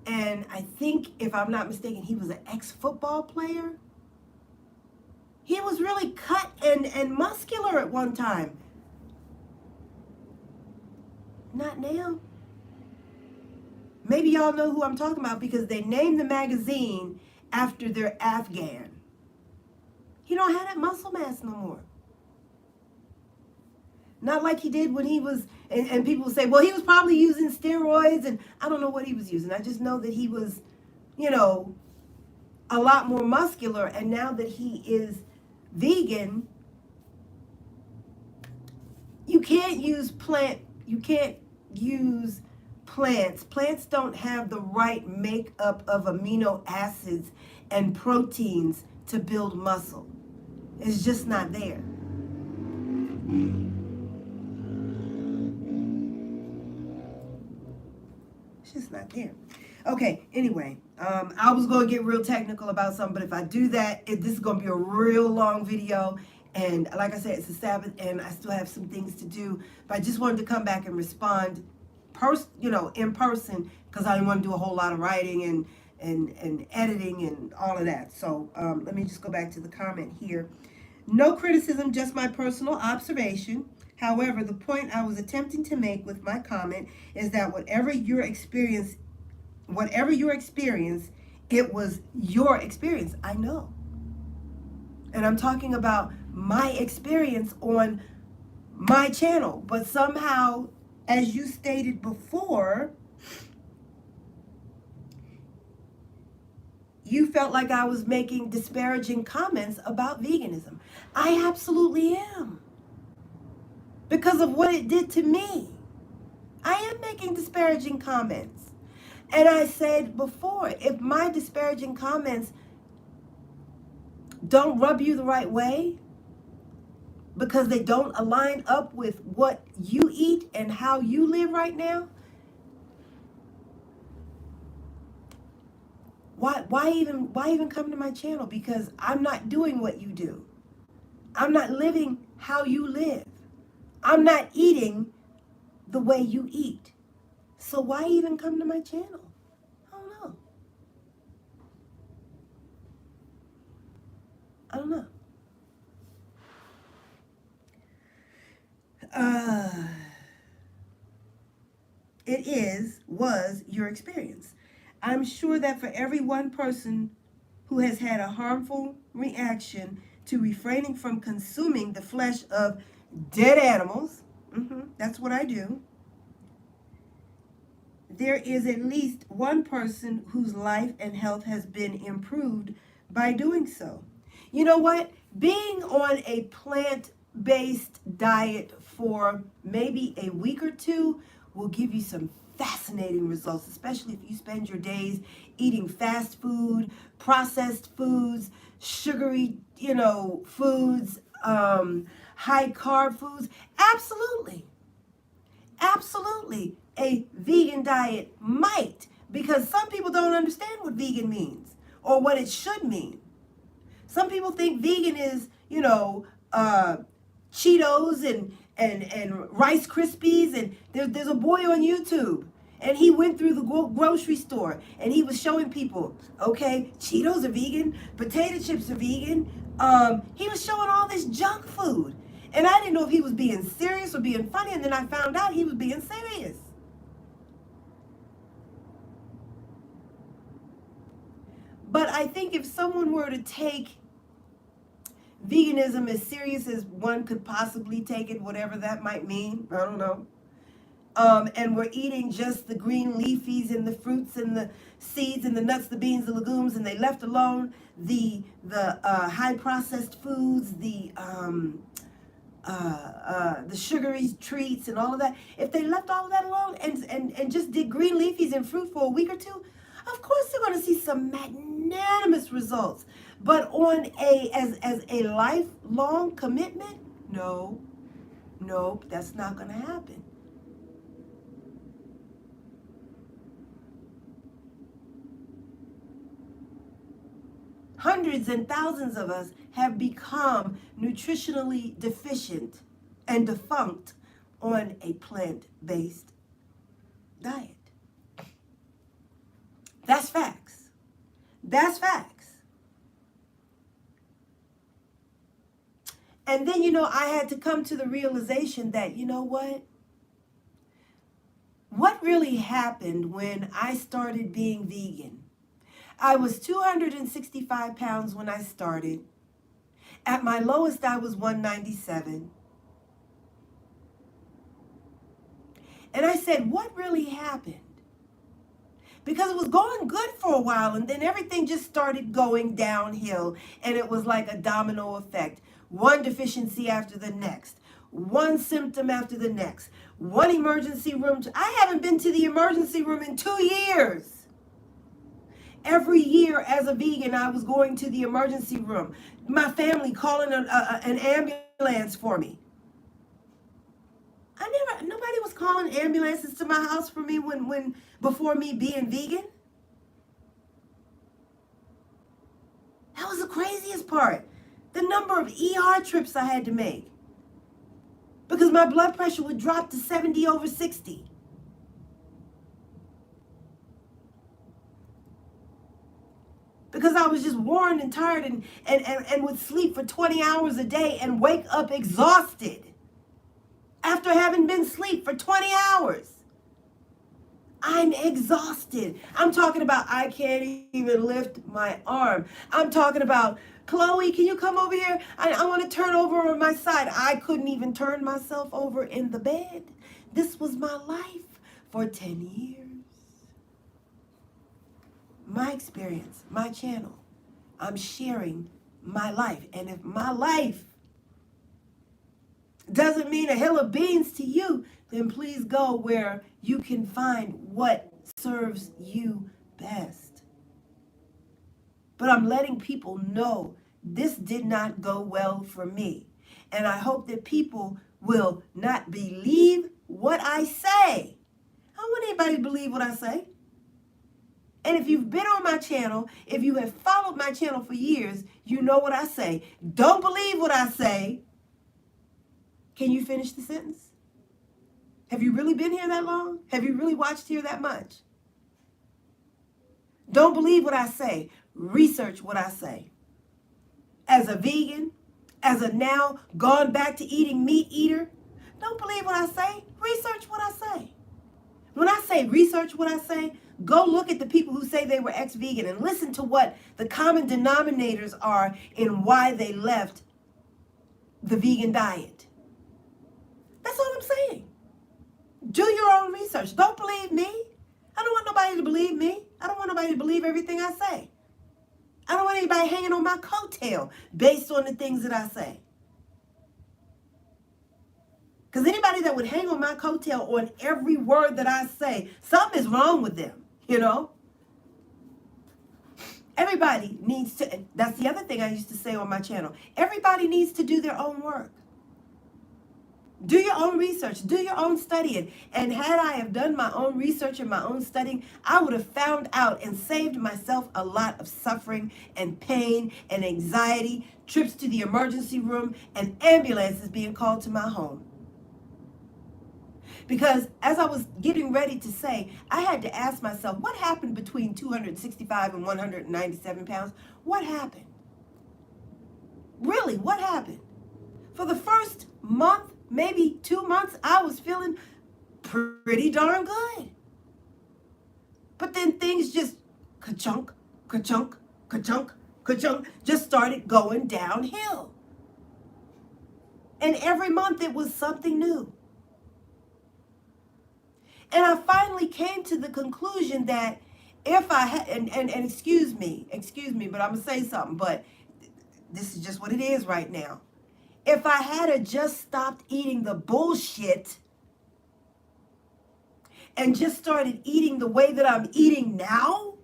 And I think, if I'm not mistaken, he was an ex-football player. He was really cut and muscular at one time. Not now. Maybe y'all know who I'm talking about because they named the magazine after their Afghan. He don't have that muscle mass no more. Not like he did when he was, and people say, well, he was probably using steroids, and I don't know what he was using. I just know that he was, a lot more muscular, and now that he is vegan, you can't use plants. Plants don't have the right makeup of amino acids and proteins to build muscle. It's just not there. It's just not there. Okay, anyway, I was going to get real technical about something, but if I do that, this is going to be a real long video. And like I said, it's a Sabbath, and I still have some things to do. But I just wanted to come back and respond in person, because I didn't want to do a whole lot of writing and editing and all of that. So let me just go back to the comment here. No criticism, just my personal observation. However, the point I was attempting to make with my comment is that whatever your experience, it was your experience. I know. And I'm talking about my experience on my channel. But somehow, as you stated before, you felt like I was making disparaging comments about veganism. I absolutely am. Because of what it did to me. I am making disparaging comments. And I said before, if my disparaging comments don't rub you the right way, because they don't align up with what you eat and how you live right now, why even come to my channel? Because I'm not doing what you do. I'm not living how you live. I'm not eating the way you eat. So why even come to my channel? I don't know. Was your experience. I'm sure that for every one person who has had a harmful reaction to refraining from consuming the flesh of dead animals. That's what I do. There is at least one person whose life and health has been improved by doing so. You know what? Being on a plant-based diet for maybe a week or two will give you some fascinating results, especially if you spend your days eating fast food, processed foods, sugary, foods, high carb foods. Absolutely. Absolutely. A vegan diet might, because some people don't understand what vegan means or what it should mean. Some people think vegan is, Cheetos and Rice Krispies, and there's a boy on YouTube, and he went through the grocery store and he was showing people, okay, Cheetos are vegan, potato chips are vegan. He was showing all this junk food, and I didn't know if he was being serious or being funny, and then I found out he was being serious. But I think if someone were to take veganism as serious as one could possibly take it, whatever that might mean, I don't know, and we're eating just the green leafies and the fruits and the seeds and the nuts, the beans, the legumes, and they left alone the high processed foods, the sugary treats and all of that. If they left all of that alone and just did green leafies and fruit for a week or two, of course they're going to see some magnanimous results. But on as a lifelong commitment, no, that's not going to happen. Hundreds and thousands of us have become nutritionally deficient and defunct on a plant-based diet. That's facts. That's facts. And then, I had to come to the realization that, what really happened when I started being vegan? I was 265 pounds when I started. At my lowest, I was 197. And I said, what really happened? Because it was going good for a while, and then everything just started going downhill, and it was like a domino effect. One deficiency after the next, one symptom after the next, one emergency room. I haven't been to the emergency room in 2 years. Every year as a vegan, I was going to the emergency room. My family calling an ambulance for me. Nobody was calling ambulances to my house for me before me being vegan. That was the craziest part. The number of ER trips I had to make. Because my blood pressure would drop to 70/60. Because I was just worn and tired and would sleep for 20 hours a day and wake up exhausted after having been asleep for 20 hours. I'm exhausted. I'm talking about I can't even lift my arm. I'm talking about, Chloe, can you come over here? I want to turn over on my side. I couldn't even turn myself over in the bed. This was my life for 10 years. My experience, my channel. I'm sharing my life. And if my life doesn't mean a hill of beans to you, then please go where you can find what serves you best. But I'm letting people know this did not go well for me. And I hope that people will not believe what I say. I don't want anybody to believe what I say. And if you've been on my channel, if you have followed my channel for years, you know what I say. Don't believe what I say. Can you finish the sentence? Have you really been here that long? Have you really watched here that much? Don't believe what I say. Research what I say. As a vegan, as a now gone back to eating meat eater, don't believe what I say. Research what I say. When I say research what I say, Go look at the people who say they were ex-vegan and listen to what the common denominators are in why they left the vegan diet. That's all I'm saying. Do your own research. Don't believe me. I don't want nobody to believe me. I don't want nobody to believe everything I say. I don't want anybody hanging on my coattail based on the things that I say. Because anybody that would hang on my coattail on every word that I say, something is wrong with them, you know? Everybody needs to, that's the other thing I used to say on my channel. Everybody needs to do their own work. Do your own research. Do your own studying. And had I have done my own research and my own studying, I would have found out and saved myself a lot of suffering and pain and anxiety, trips to the emergency room, and ambulances being called to my home. Because as I was getting ready to say, I had to ask myself, what happened between 265 and 197 pounds? What happened? Really, what happened? For the first month, maybe 2 months, I was feeling pretty darn good. But then things just ka-chunk, ka-chunk, ka-chunk, ka-chunk, just started going downhill. And every month it was something new. And I finally came to the conclusion that if I had, and excuse me, but I'm going to say something, but this is just what it is right now. If I had just stopped eating the bullshit and just started eating the way that I'm eating now,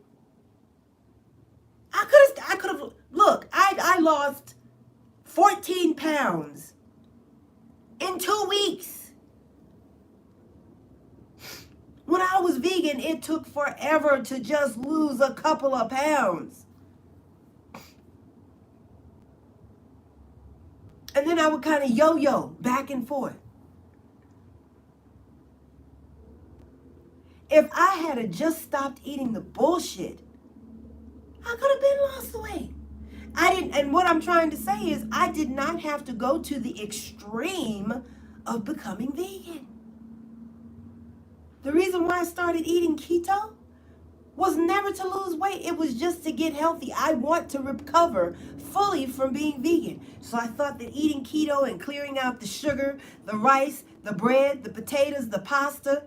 I could have, look, I lost 14 pounds in 2 weeks. When I was vegan, it took forever to just lose a couple of pounds. And then I would kind of yo-yo back and forth. If I had just stopped eating the bullshit, I could have been lost weight. And what I'm trying to say is I did not have to go to the extreme of becoming vegan. The reason why I started eating keto was never to lose weight. It was just to get healthy. I want to recover fully from being vegan. So I thought that eating keto and clearing out the sugar, the rice, the bread, the potatoes, the pasta,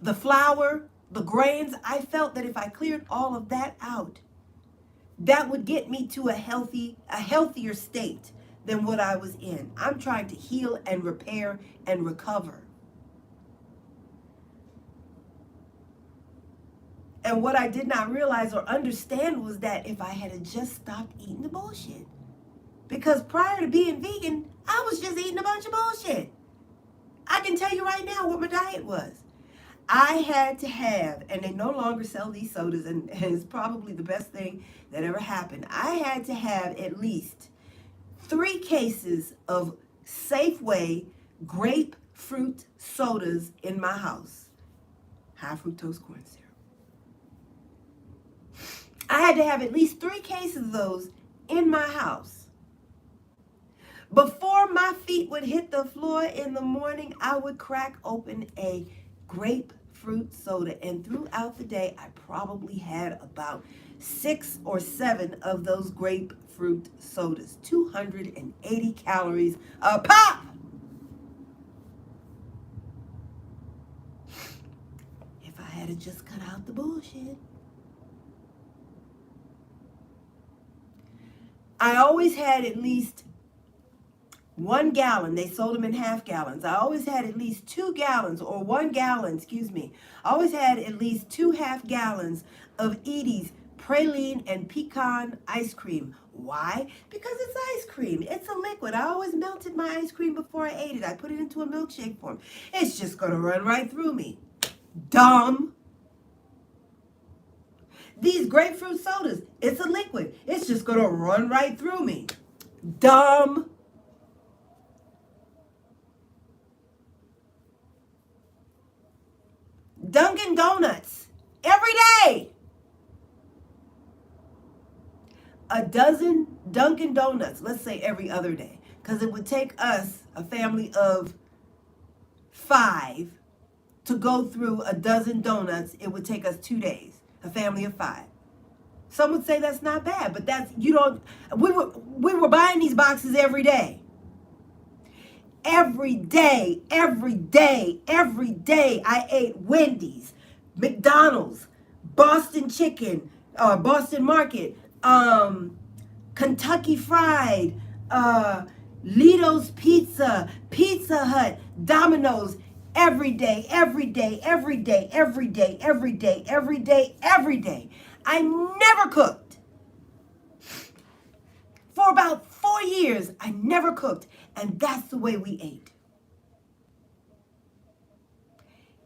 the flour, the grains, I felt that if I cleared all of that out, that would get me to a healthier state than what I was in. I'm trying to heal and repair and recover. And what I did not realize or understand was that if I had just stopped eating the bullshit. Because prior to being vegan, I was just eating a bunch of bullshit. I can tell you right now what my diet was. I had to have, and they no longer sell these sodas, and it's probably the best thing that ever happened. I had to have at least 3 cases of Safeway grapefruit sodas in my house. High fructose corn syrup. I had to have at least 3 cases of those in my house. Before my feet would hit the floor in the morning, I would crack open a grapefruit soda. And throughout the day, I probably had about 6 or 7 of those grapefruit sodas. 280 calories a pop! If I had just cut out the bullshit. I always had at least 1 gallon. They sold them in half gallons. I always had at least 2 gallons or 1 gallon, I always had at least 2 half gallons of Edy's praline and pecan ice cream. Why? Because it's ice cream. It's a liquid. I always melted my ice cream before I ate it. I put it into a milkshake form. It's just going to run right through me. Dumb. These grapefruit sodas, it's a liquid. It's just going to run right through me. Dumb. Dunkin' Donuts, every day. A dozen Dunkin' Donuts, let's say every other day. Because it would take us, a family of 5, to go through a dozen donuts, it would take us 2 days, a family of 5. Some would say that's not bad, but that's, we were buying these boxes every day. Every day, every day, every day I ate Wendy's, McDonald's, Boston Chicken, Boston Market, Kentucky Fried, Lido's Pizza, Pizza Hut, Domino's, every day, every day, every day, every day, every day, every day, every day. I never cooked. For about 4 years, I never cooked, and that's the way we ate.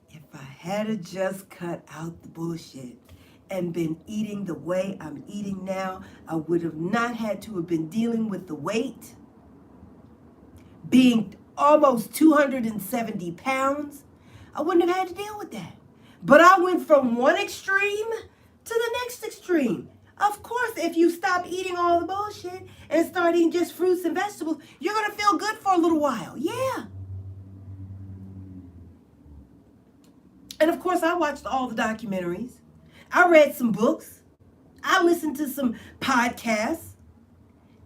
If I had just cut out the bullshit and been eating the way I'm eating now, I would have not had to have been dealing with the weight, being almost 270 pounds. I wouldn't have had to deal with that. But I went from one extreme to the next extreme. Of course, if you stop eating all the bullshit and start eating just fruits and vegetables, you're going to feel good for a little while. Yeah. And of course, I watched all the documentaries. I read some books. I listened to some podcasts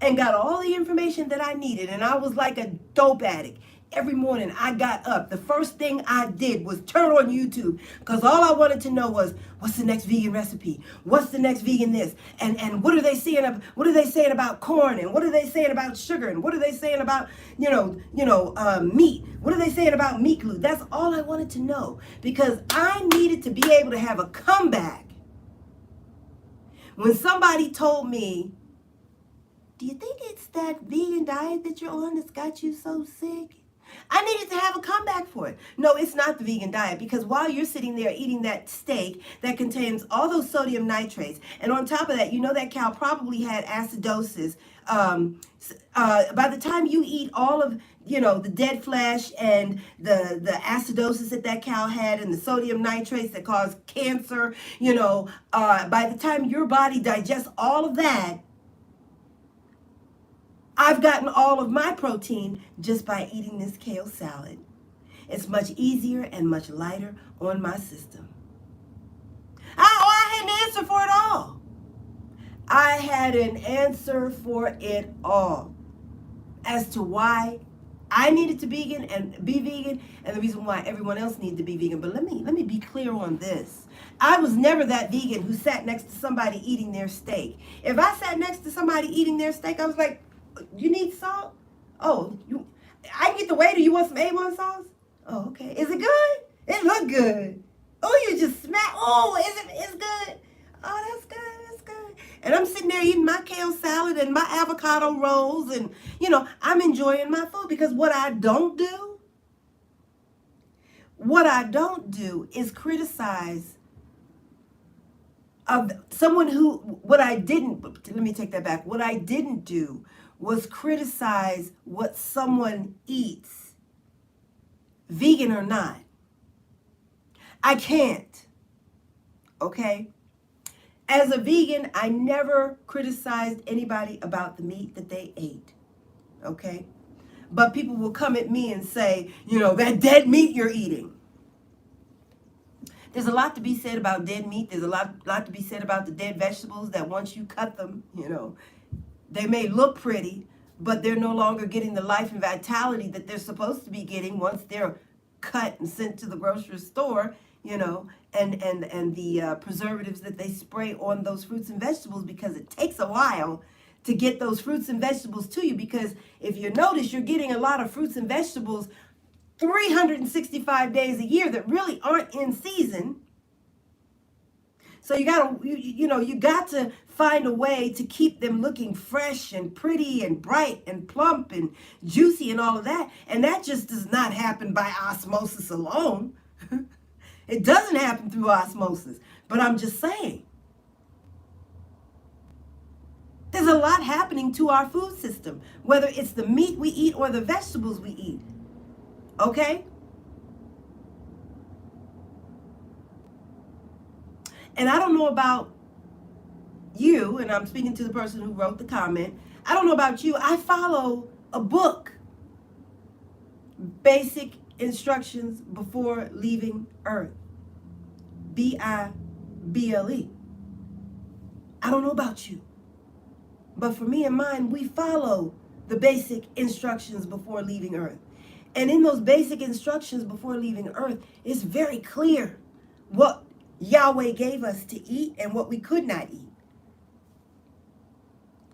and got all the information that I needed. And I was like a dope addict. Every morning I got up. The first thing I did was turn on YouTube, because all I wanted to know was, what's the next vegan recipe? What's the next vegan this? And what are they saying? What are they saying about corn? And what are they saying about sugar? And what are they saying about meat? What are they saying about meat glue? That's all I wanted to know, because I needed to be able to have a comeback when somebody told me, do you think it's that vegan diet that you're on that's got you so sick? I needed to have a comeback for it. No, it's not the vegan diet, because while you're sitting there eating that steak that contains all those sodium nitrates, and on top of that, you know that cow probably had acidosis. By the time you eat all of, the dead flesh and the acidosis that cow had and the sodium nitrates that cause cancer, by the time your body digests all of that, I've gotten all of my protein just by eating this kale salad. It's much easier and much lighter on my system. I had an answer for it all. I had an answer for it all as to why I needed to be vegan, and the reason why everyone else needed to be vegan. But let me be clear on this. I was never that vegan who sat next to somebody eating their steak. If I sat next to somebody eating their steak, I was like, you need salt? Oh, I can get the waiter. You want some A1 sauce? Oh, okay. Is it good? It look good. Oh, you just smack. Oh, it's good. Oh, that's good. That's good. And I'm sitting there eating my kale salad and my avocado rolls, and I'm enjoying my food, because what I don't do is criticize of someone who, let me take that back. What I didn't do was criticize what someone eats, vegan or not. I can't, okay? As a vegan, I never criticized anybody about the meat that they ate, okay? But people will come at me and say, that dead meat you're eating. There's a lot to be said about dead meat. There's a lot to be said about the dead vegetables that once you cut them, they may look pretty, but they're no longer getting the life and vitality that they're supposed to be getting once they're cut and sent to the grocery store, and the preservatives that they spray on those fruits and vegetables, because it takes a while to get those fruits and vegetables to you. Because if you notice, you're getting a lot of fruits and vegetables 365 days a year that really aren't in season. So you got to find a way to keep them looking fresh and pretty and bright and plump and juicy and all of that. And that just does not happen by osmosis alone. It doesn't happen through osmosis. But I'm just saying, there's a lot happening to our food system, whether it's the meat we eat or the vegetables we eat. Okay? And I don't know about you, and I'm speaking to the person who wrote the comment. I don't know about you. I follow a book, Basic instructions before leaving earth. Bible. I don't know about you, but for me and mine, we follow the basic instructions before leaving earth. And in those basic instructions before leaving earth, it's very clear what Yahweh gave us to eat and what we could not eat.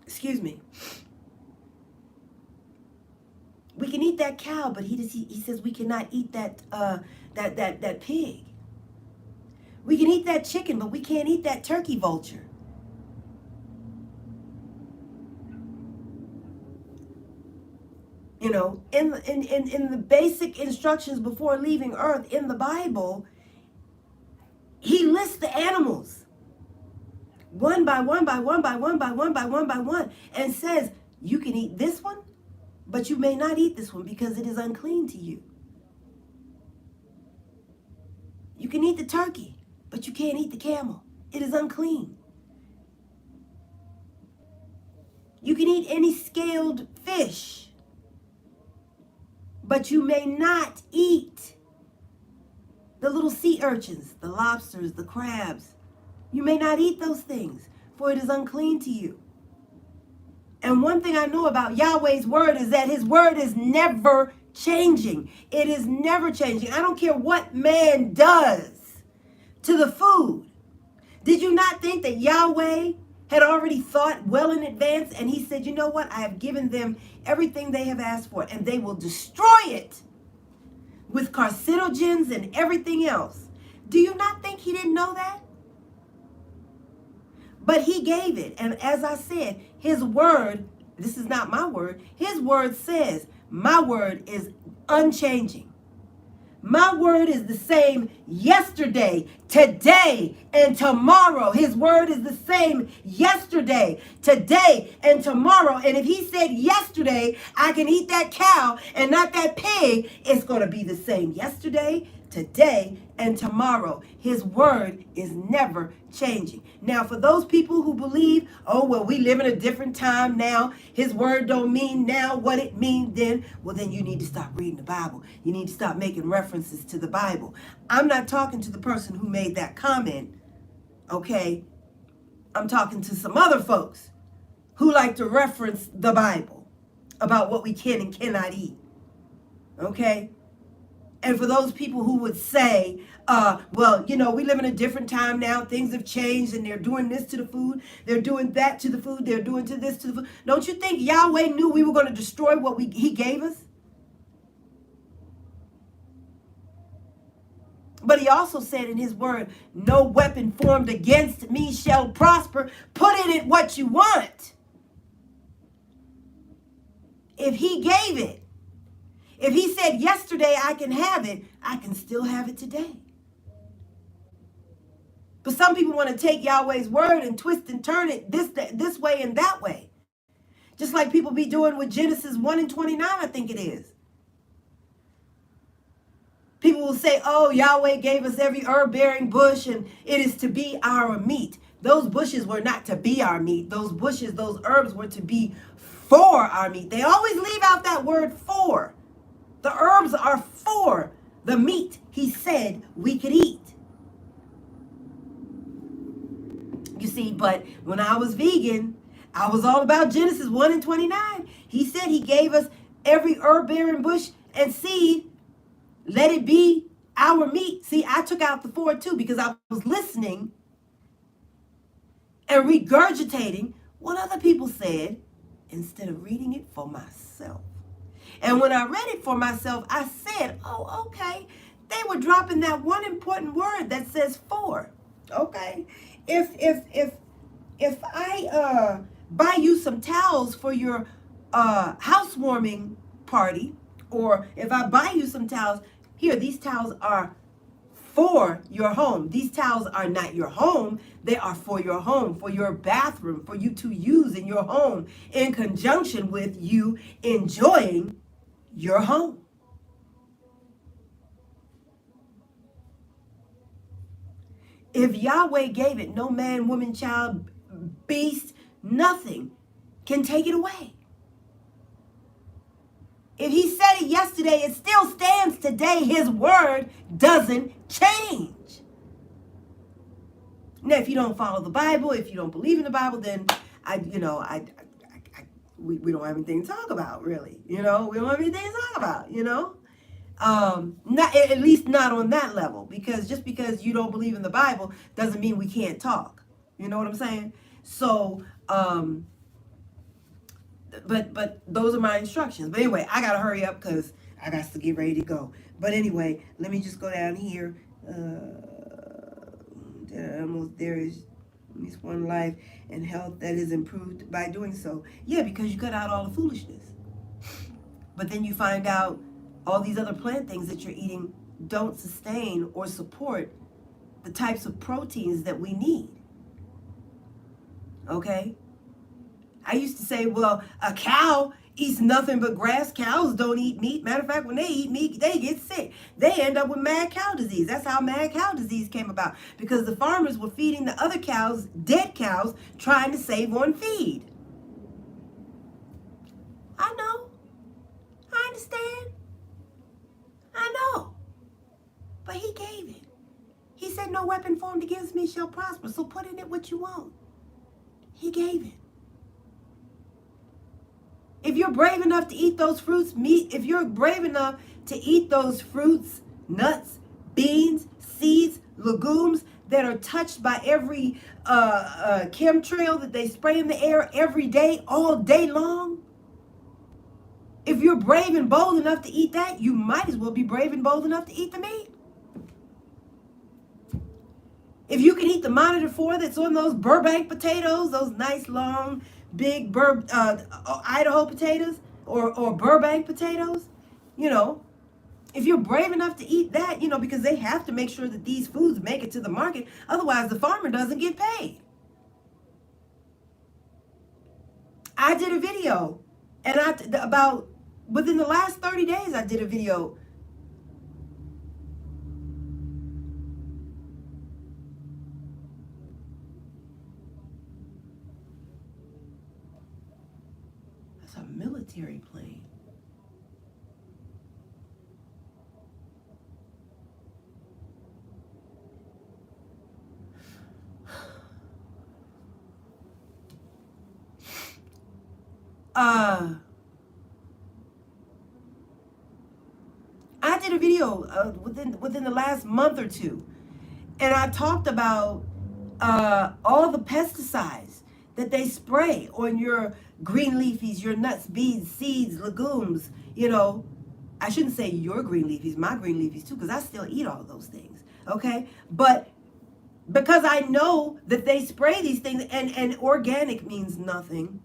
Excuse me. We can eat that cow, but he says we cannot eat that pig. We can eat that chicken, but we can't eat that turkey vulture. You know, in the basic instructions before leaving earth in the Bible, he lists the animals one by one by one by one by one by one by one and says, you can eat this one, but you may not eat this one because it is unclean to you. You can eat the turkey, but you can't eat the camel. It is unclean. You can eat any scaled fish, but you may not eat the little sea urchins, the lobsters, the crabs. You may not eat those things, for it is unclean to you. And one thing I know about Yahweh's word is that his word is never changing. It is never changing. I don't care what man does to the food. Did you not think that Yahweh had already thought well in advance, and he said, you know what? I have given them everything they have asked for, and they will destroy it with carcinogens and everything else. Do you not think he didn't know that? But he gave it. And as I said, his word, this is not my word, his word says, my word is unchanging. My word is the same yesterday, today, and tomorrow. His word is the same yesterday, today, and tomorrow. And if he said yesterday, I can eat that cow and not that pig, it's going to be the same yesterday, today, and tomorrow. His word is never changing. Now, for those people who believe, oh, well, we live in a different time now. His word don't mean now what it means then. Well, then you need to stop reading the Bible. You need to stop making references to the Bible. I'm not talking to the person who made that comment, okay? I'm talking to some other folks who like to reference the Bible about what we can and cannot eat, okay? And for those people who would say, well, you know, we live in a different time now. Things have changed and they're doing this to the food. They're doing that to the food. They're doing to this to the food. Don't you think Yahweh knew we were going to destroy what he gave us? But he also said in his word, no weapon formed against me shall prosper. Put it in what you want. If he gave it, if he said yesterday I can have it, I can still have it today. But some people want to take Yahweh's word and twist and turn it this way and that way. Just like people be doing with Genesis 1 and 29, I think it is. People will say, oh, Yahweh gave us every herb-bearing bush and it is to be our meat. Those bushes were not to be our meat. Those bushes, those herbs were to be for our meat. They always leave out that word for. The herbs are for the meat he said we could eat. You see, but when I was vegan, I was all about Genesis 1 and 29. He said he gave us every herb-bearing bush and seed. Let it be our meat. See, I took out the for too because I was listening and regurgitating what other people said instead of reading it for myself. And when I read it for myself, I said, oh, okay. They were dropping that one important word that says for. Okay. If I buy you some towels for your housewarming party, or if I buy you some towels, here, these towels are for your home. These towels are not your home. They are for your home, for your bathroom, for you to use in your home in conjunction with you enjoying your home. If Yahweh gave it, no man, woman, child, beast, nothing can take it away. If he said it yesterday, it still stands today. His word doesn't change. Now, if you don't follow the Bible, if you don't believe in the Bible, then we don't have anything to talk about, really. We don't have anything to talk about. Not at least not on that level, because just because you don't believe in the Bible doesn't mean we can't talk. You know what I'm saying? So, but those are my instructions. But anyway, I gotta hurry up because I got to get ready to go. But anyway, let me just go down here. There is at least one life and health that is improved by doing so. Yeah, because you cut out all the foolishness. But then you find out all these other plant things that you're eating don't sustain or support the types of proteins that we need. Okay? I used to say, well, a cow eats nothing but grass. Cows don't eat meat. Matter of fact, when they eat meat, they get sick. They end up with mad cow disease. That's how mad cow disease came about, because the farmers were feeding the other cows, dead cows, trying to save on feed. I know. I understand. I know. But he gave it. He said, no weapon formed against me shall prosper. So put in it what you want. He gave it. If you're brave enough to eat those fruits, if you're brave enough to eat those fruits, nuts, beans, seeds, legumes that are touched by every chemtrail that they spray in the air every day, all day long, if you're brave and bold enough to eat that, you might as well be brave and bold enough to eat the meat. If you can eat the Monitor 4 that's on those Burbank potatoes, those nice long big Idaho potatoes or Burbank potatoes, if you're brave enough to eat that, because they have to make sure that these foods make it to the market. Otherwise, the farmer doesn't get paid. I did a video, and within the last 30 days, I did a video. That's a military plane. I did a video within the last month or two, and I talked about all the pesticides that they spray on your green leafies, your nuts, beans, seeds, legumes. I shouldn't say your green leafies, my green leafies too, because I still eat all those things. Okay, but because I know that they spray these things, and organic means nothing.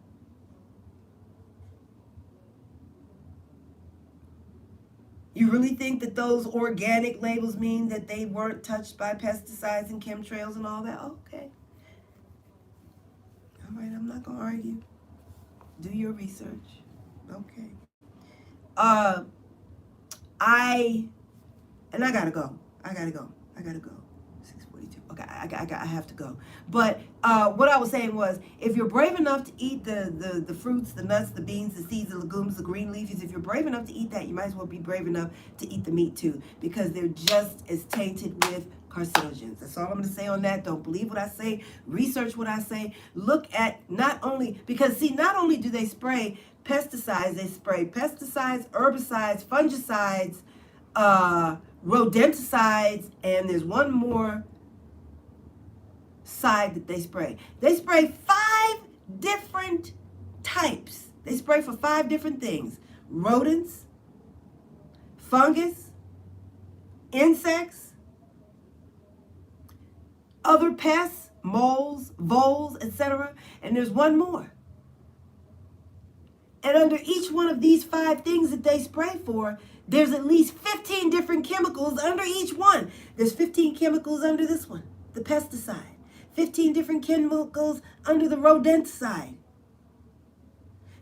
You really think that those organic labels mean that they weren't touched by pesticides and chemtrails and all that? Okay. All right, I'm not going to argue. Do your research. Okay. I gotta go. I gotta go. 6:42. Okay, I have to go. But what I was saying was, if you're brave enough to eat the fruits, the nuts, the beans, the seeds, the legumes, the green leafies, if you're brave enough to eat that, you might as well be brave enough to eat the meat too, because they're just as tainted with carcinogens. That's all I'm going to say on that. Don't believe what I say. Research what I say. Look at not only do they spray pesticides, they spray pesticides, herbicides, fungicides, rodenticides, and there's one more side that they spray. They spray 5 different types. They spray for 5 different things: rodents, fungus, insects, other pests, moles, voles, etc. And there's one more. And under each one of these 5 things that they spray for, there's at least 15 different chemicals under each one. There's 15 chemicals under this one, the pesticide. 15 different chemicals under the rodenticide.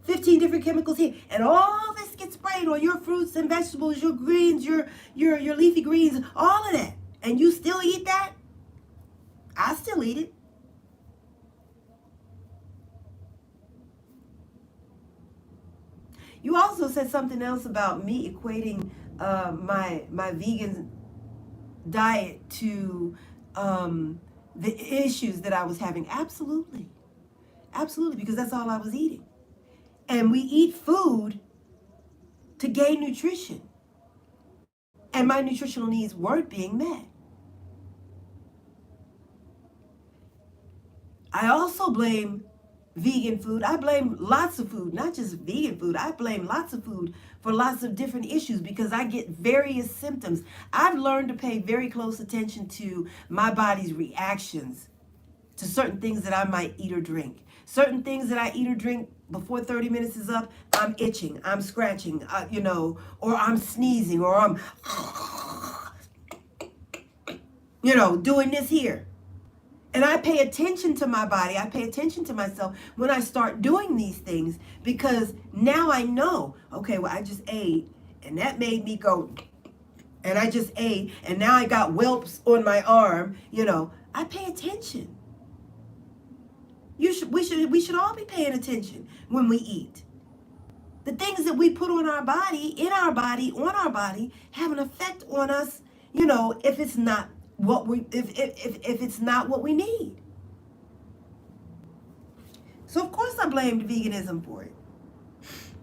15 different chemicals here. And all this gets sprayed on your fruits and vegetables, your greens, your leafy greens, all of that. And you still eat that? I still eat it. You also said something else about me equating my vegan diet to the issues that I was having. Absolutely. Absolutely, because that's all I was eating. And we eat food to gain nutrition. And my nutritional needs weren't being met. I also blame vegan food. I blame lots of food, not just vegan food. I blame lots of food for lots of different issues because I get various symptoms. I've learned to pay very close attention to my body's reactions to certain things that I might eat or drink. Certain things that I eat or drink before 30 minutes is up, I'm itching, I'm scratching, or I'm sneezing, or I'm, doing this here. And I pay attention to my body. I pay attention to myself when I start doing these things because now I know, okay, well, I just ate and that made me go, and I just ate and now I got whelps on my arm. I pay attention. We should all be paying attention when we eat. The things that we put on our body, in our body, on our body, have an effect on us, if it's not if it's not what we need. So of course I blamed veganism for it.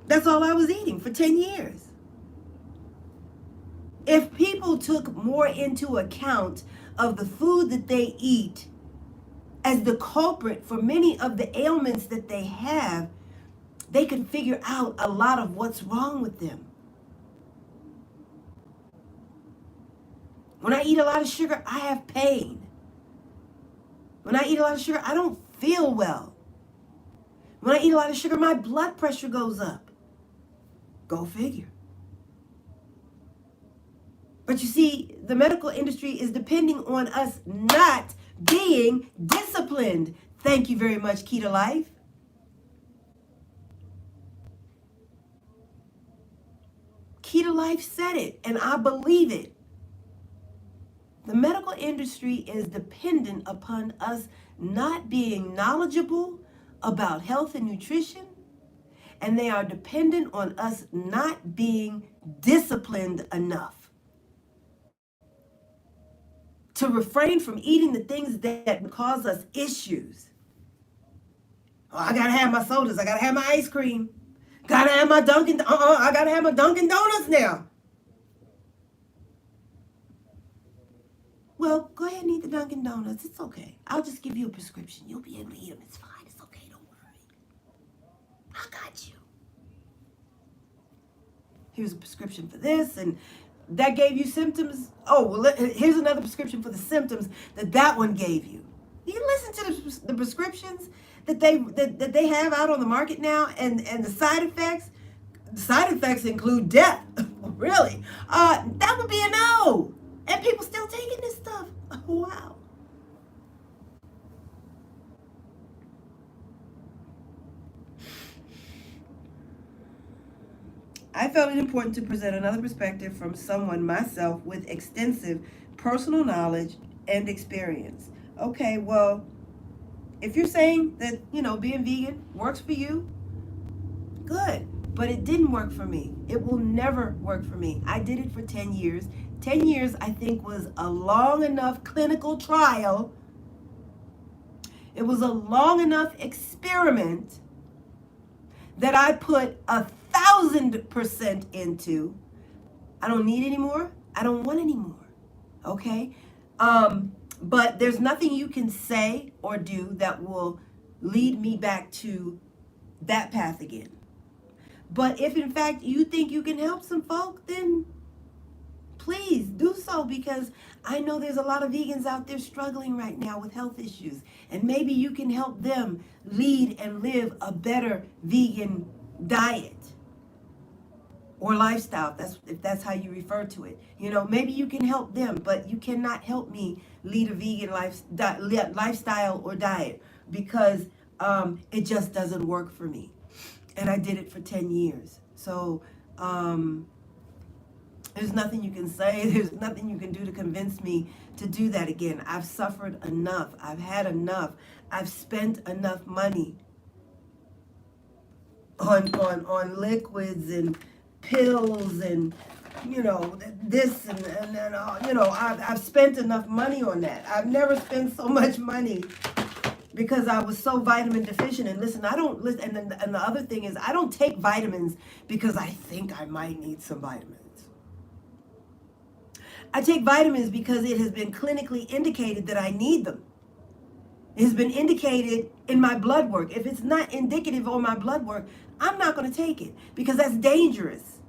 That's all I was eating for 10 years. If people took more into account of the food that they eat as the culprit for many of the ailments that they have, they could figure out a lot of what's wrong with them. When I eat a lot of sugar, I have pain. When I eat a lot of sugar, I don't feel well. When I eat a lot of sugar, my blood pressure goes up. Go figure. But you see, the medical industry is depending on us not being disciplined. Thank you very much, Key to Life. Key to Life said it, and I believe it. The medical industry is dependent upon us not being knowledgeable about health and nutrition, and they are dependent on us not being disciplined enough to refrain from eating the things that cause us issues. Oh, I gotta have my sodas, I gotta have my ice cream, gotta have my I gotta have my Dunkin' Donuts now. Well, go ahead and eat the Dunkin' Donuts. It's okay. I'll just give you a prescription. You'll be able to eat them. It's fine. It's okay. Don't worry. I got you. Here's a prescription for this, and that gave you symptoms. Oh, well, here's another prescription for the symptoms that one gave you. You listen to the prescriptions that they have out on the market now, and the side effects. The side effects include death. Really? That would be a no. And people still taking this stuff. Oh, wow. I felt it important to present another perspective from someone, myself, with extensive personal knowledge and experience. Okay, well, if you're saying that, being vegan works for you, good. But it didn't work for me. It will never work for me. I did it for 10 years. 10 years, I think, was a long enough clinical trial. It was a long enough experiment that I put 1,000% into. I don't need any more. I don't want any more. Okay? But there's nothing you can say or do that will lead me back to that path again. But if in fact you think you can help some folk, then please do so, because I know there's a lot of vegans out there struggling right now with health issues, and maybe you can help them lead and live a better vegan diet or lifestyle, if that's how you refer to it. Maybe you can help them, but you cannot help me lead a vegan lifestyle or diet, because it just doesn't work for me. And I did it for 10 years. So there's nothing you can say. There's nothing you can do to convince me to do that again. I've suffered enough. I've had enough. I've spent enough money. on liquids and pills and this and all. I've spent enough money on that. I've never spent so much money because I was so vitamin deficient. And listen, I don't listen. And the other thing is, I don't take vitamins because I think I might need some vitamins. I take vitamins because it has been clinically indicated that I need them. It has been indicated in my blood work. If it's not indicative on my blood work, I'm not going to take it because that's dangerous.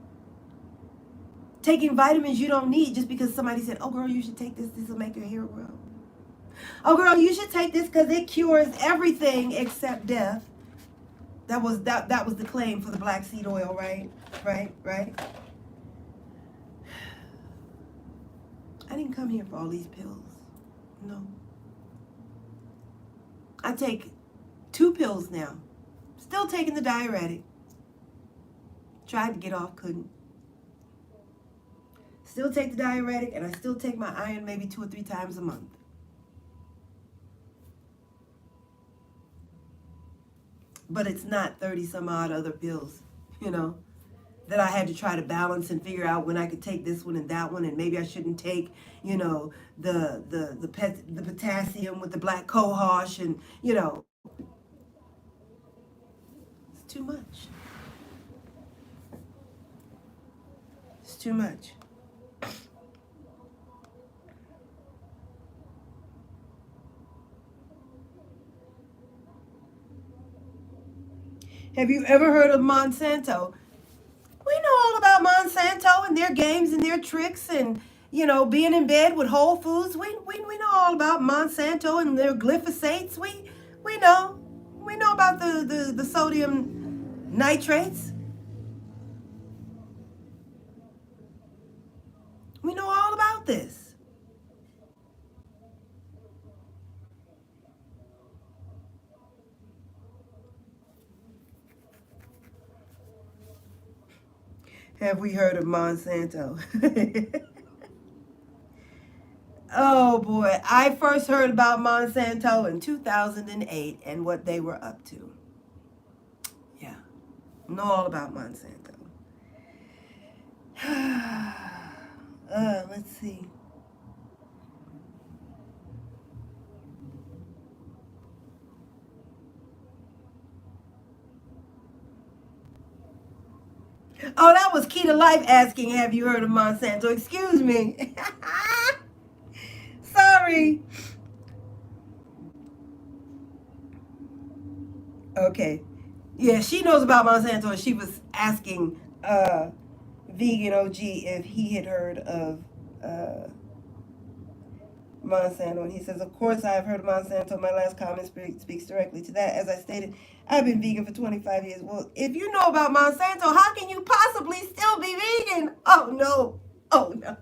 Taking vitamins you don't need just because somebody said, oh girl, you should take this. This will make your hair grow. Oh girl, you should take this because it cures everything except death. That was the claim for the black seed oil, right? Right. I didn't come here for all these pills. No. I take 2 pills now. Still taking the diuretic. Tried to get off, couldn't. Still take the diuretic, and I still take my iron maybe 2 or 3 times a month. But it's not 30 some odd other pills, that I had to try to balance and figure out when I could take this one and that one, and maybe I shouldn't take, the potassium with the black cohosh, and it's too much. It's too much. Have you ever heard of Monsanto? We know all about Monsanto and their games and their tricks and, being in bed with Whole Foods. We know all about Monsanto and their glyphosates. We know. We know about the sodium nitrates. We know all about this. Have we heard of Monsanto? Oh boy, I first heard about Monsanto in 2008 and what they were up to. Yeah, know all about Monsanto. Let's see. Oh, that was Key to Life asking, have you heard of Monsanto? Excuse me. Sorry. Okay. Yeah, she knows about Monsanto, and she was asking Vegan OG if he had heard of Monsanto. And he says, of course I have heard of Monsanto. My last comment speaks directly to that. As I stated, I've been vegan for 25 years. Well, if you know about Monsanto, how can you possibly still be vegan? Oh, no. Oh, no.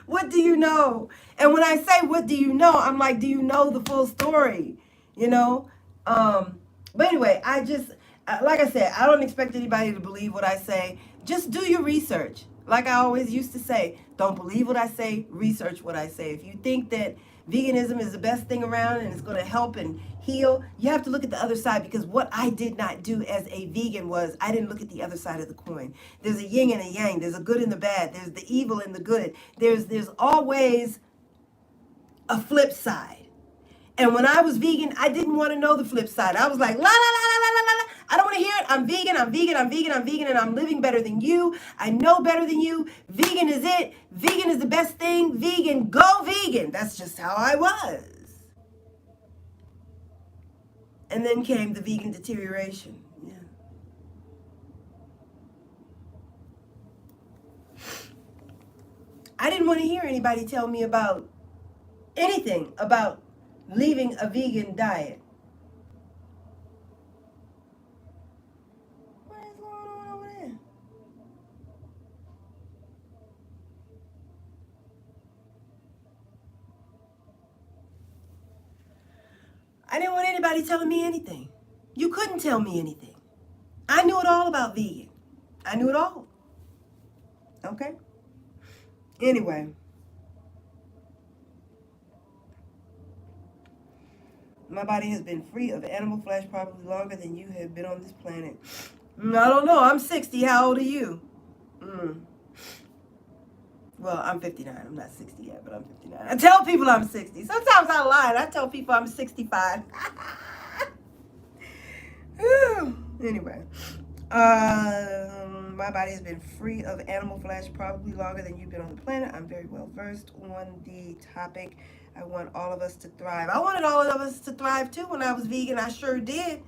What do you know? And when I say, what do you know? I'm like, do you know the full story? You know? But anyway, like I said, I don't expect anybody to believe what I say. Just do your research. Like I always used to say, don't believe what I say, research what I say. If you think that veganism is the best thing around and it's going to help and heal, you have to look at the other side, because what I did not do as a vegan was I didn't look at the other side of the coin. There's a yin and a yang. There's a good and the bad. There's the evil and the good. There's always a flip side. And when I was vegan, I didn't want to know the flip side. I was like, la, la, la, la, la, la, la. I don't want to hear it. I'm vegan, I'm vegan, I'm vegan, I'm vegan, and I'm living better than you. I know better than you. Vegan is it. Vegan is the best thing. Vegan, go vegan. That's just how I was. And then came the vegan deterioration. Yeah. I didn't want to hear anybody tell me about anything about leaving a vegan diet. What is going on over there? I didn't want anybody telling me anything. You couldn't tell me anything. I knew it all about vegan. I knew it all. Okay? Anyway. My body has been free of animal flesh probably longer than you have been on this planet. I don't know. I'm 60. How old are you? Mm. Well, I'm 59. I'm not 60 yet, but I'm 59. I tell people I'm 60. Sometimes I lie and I tell people I'm 65. Anyway, my body has been free of animal flesh probably longer than you've been on the planet. I'm very well versed on the topic. I want all of us to thrive. I wanted all of us to thrive too when I was vegan. I sure did.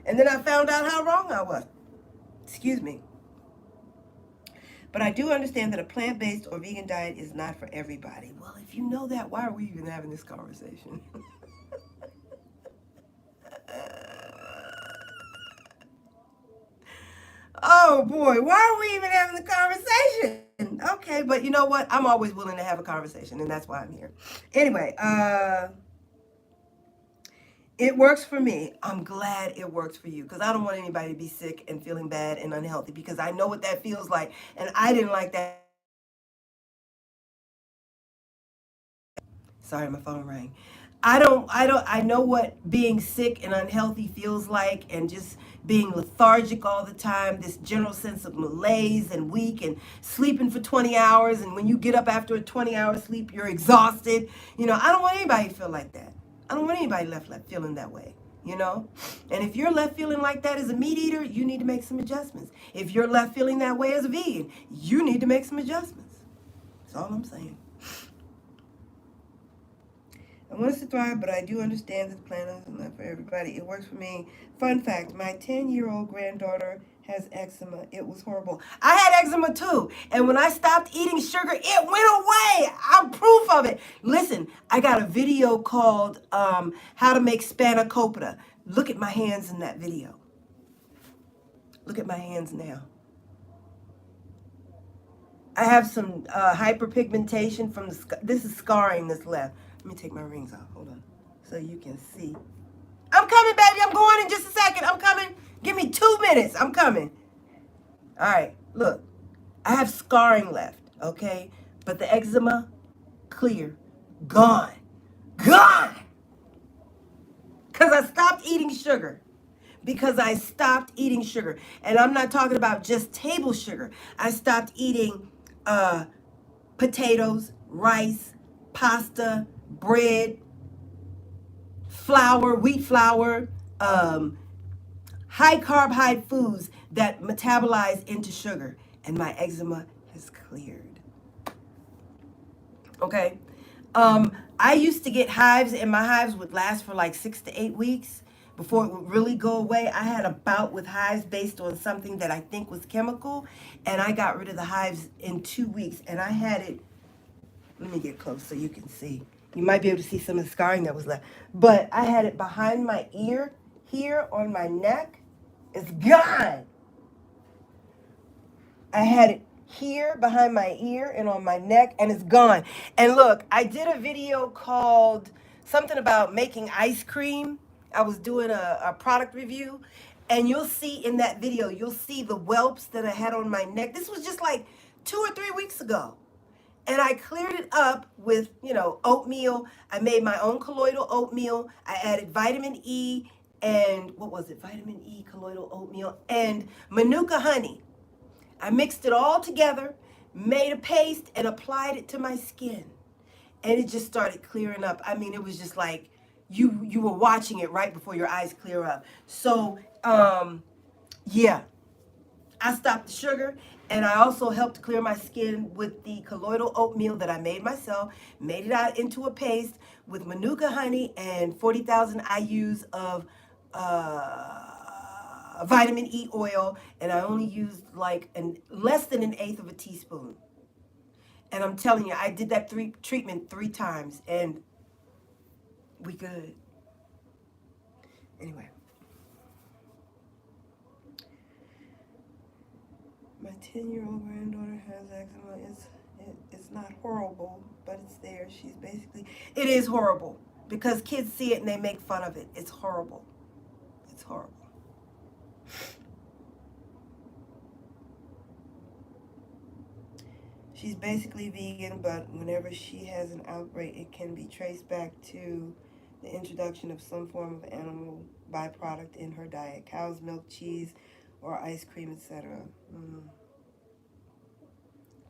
And then I found out how wrong I was. Excuse me. But I do understand that a plant-based or vegan diet is not for everybody. Well, if you know that, why are we even having this conversation? Oh boy, why are we even having the conversation? Okay, but you know what? I'm always willing to have a conversation, and that's why I'm here. Anyway, it works for me. I'm glad it works for you because I don't want anybody to be sick and feeling bad and unhealthy because I know what that feels like, and I didn't like that. Sorry, my phone rang. I know what being sick and unhealthy feels like and just being lethargic all the time, this general sense of malaise and weak and sleeping for 20 hours. And when you get up after a 20-hour sleep, you're exhausted. I don't want anybody to feel like that. I don't want anybody left feeling that way. And if you're left feeling like that as a meat eater, you need to make some adjustments. If you're left feeling that way as a vegan, you need to make some adjustments. That's all I'm saying. I want us to thrive, but I do understand that the plan is not for everybody. It works for me. Fun fact, my 10-year-old granddaughter has eczema. It was horrible. I had eczema too. And when I stopped eating sugar, it went away. I'm proof of it. Listen, I got a video called How to Make Spanakopita. Look at my hands in that video. Look at my hands now. I have some hyperpigmentation from this is scarring that's left. Let me take my rings off. Hold on. So you can see. I'm coming, baby. I'm going in just a second. I'm coming. Give me 2 minutes. I'm coming. All right. Look, I have scarring left, okay? But the eczema, clear. Gone. Gone. Because I stopped eating sugar. Because I stopped eating sugar. And I'm not talking about just table sugar. I stopped eating potatoes, rice, pasta, bread, flour, wheat flour, high carb, high foods that metabolize into sugar. And my eczema has cleared. Okay? I used to get hives, and my hives would last for like 6 to 8 weeks before it would really go away. I had a bout with hives based on something that I think was chemical, and I got rid of the hives in 2 weeks. And I had it, let me get close so you can see. You might be able to see some of the scarring that was left. But I had it behind my ear, here on my neck. It's gone. I had it here behind my ear and on my neck, and it's gone. And look, I did a video called something about making ice cream. I was doing a product review, and you'll see in that video, you'll see the whelps that I had on my neck. This was just like 2 or 3 weeks ago. And I cleared it up with, oatmeal. I made my own colloidal oatmeal. I added vitamin E and, what was it? Vitamin E, colloidal oatmeal, and Manuka honey. I mixed it all together, made a paste, and applied it to my skin. And it just started clearing up. I mean, it was just like you were watching it right before your eyes clear up. So, yeah, I stopped the sugar, and I also helped clear my skin with the colloidal oatmeal that I made myself, made it out into a paste with Manuka honey and 40,000 IUs of vitamin E oil, and I only used like less than an eighth of a teaspoon. And I'm telling you, I did that treatment 3 times, and we good. Anyway. My 10-year-old granddaughter has eczema. It's not horrible, but it's there. She's basically, it is horrible because kids see it and they make fun of it. It's horrible. It's horrible. She's basically vegan, but whenever she has an outbreak, it can be traced back to the introduction of some form of animal byproduct in her diet. Cow's milk, cheese, or ice cream, etc.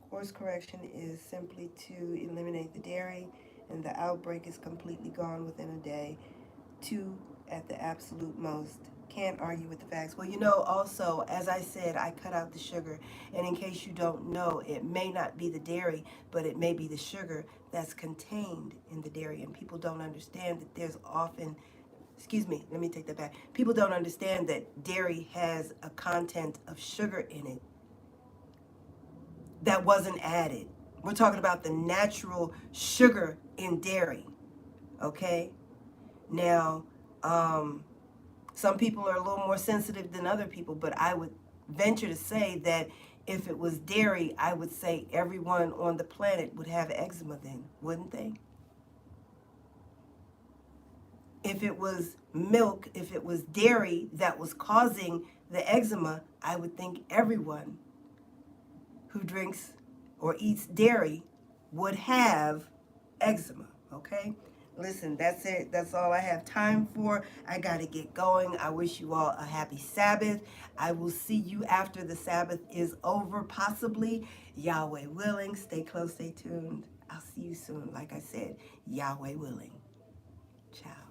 Course correction is simply to eliminate the dairy, and the outbreak is completely gone within a day. Two at the absolute most. Can't argue with the facts. Well, also, as I said, I cut out the sugar. And in case you don't know, it may not be the dairy, but it may be the sugar that's contained in the dairy. And people don't understand that there's often, excuse me, let me take that back. People don't understand that dairy has a content of sugar in it that wasn't added. We're talking about the natural sugar in dairy, okay? Now, some people are a little more sensitive than other people, but I would venture to say that if it was dairy, I would say everyone on the planet would have eczema then, wouldn't they? If it was milk, if it was dairy that was causing the eczema, I would think everyone who drinks or eats dairy would have eczema, okay? Listen, that's it. That's all I have time for. I got to get going. I wish you all a happy Sabbath. I will see you after the Sabbath is over, possibly. Yahweh willing. Stay close, stay tuned. I'll see you soon. Like I said, Yahweh willing. Ciao.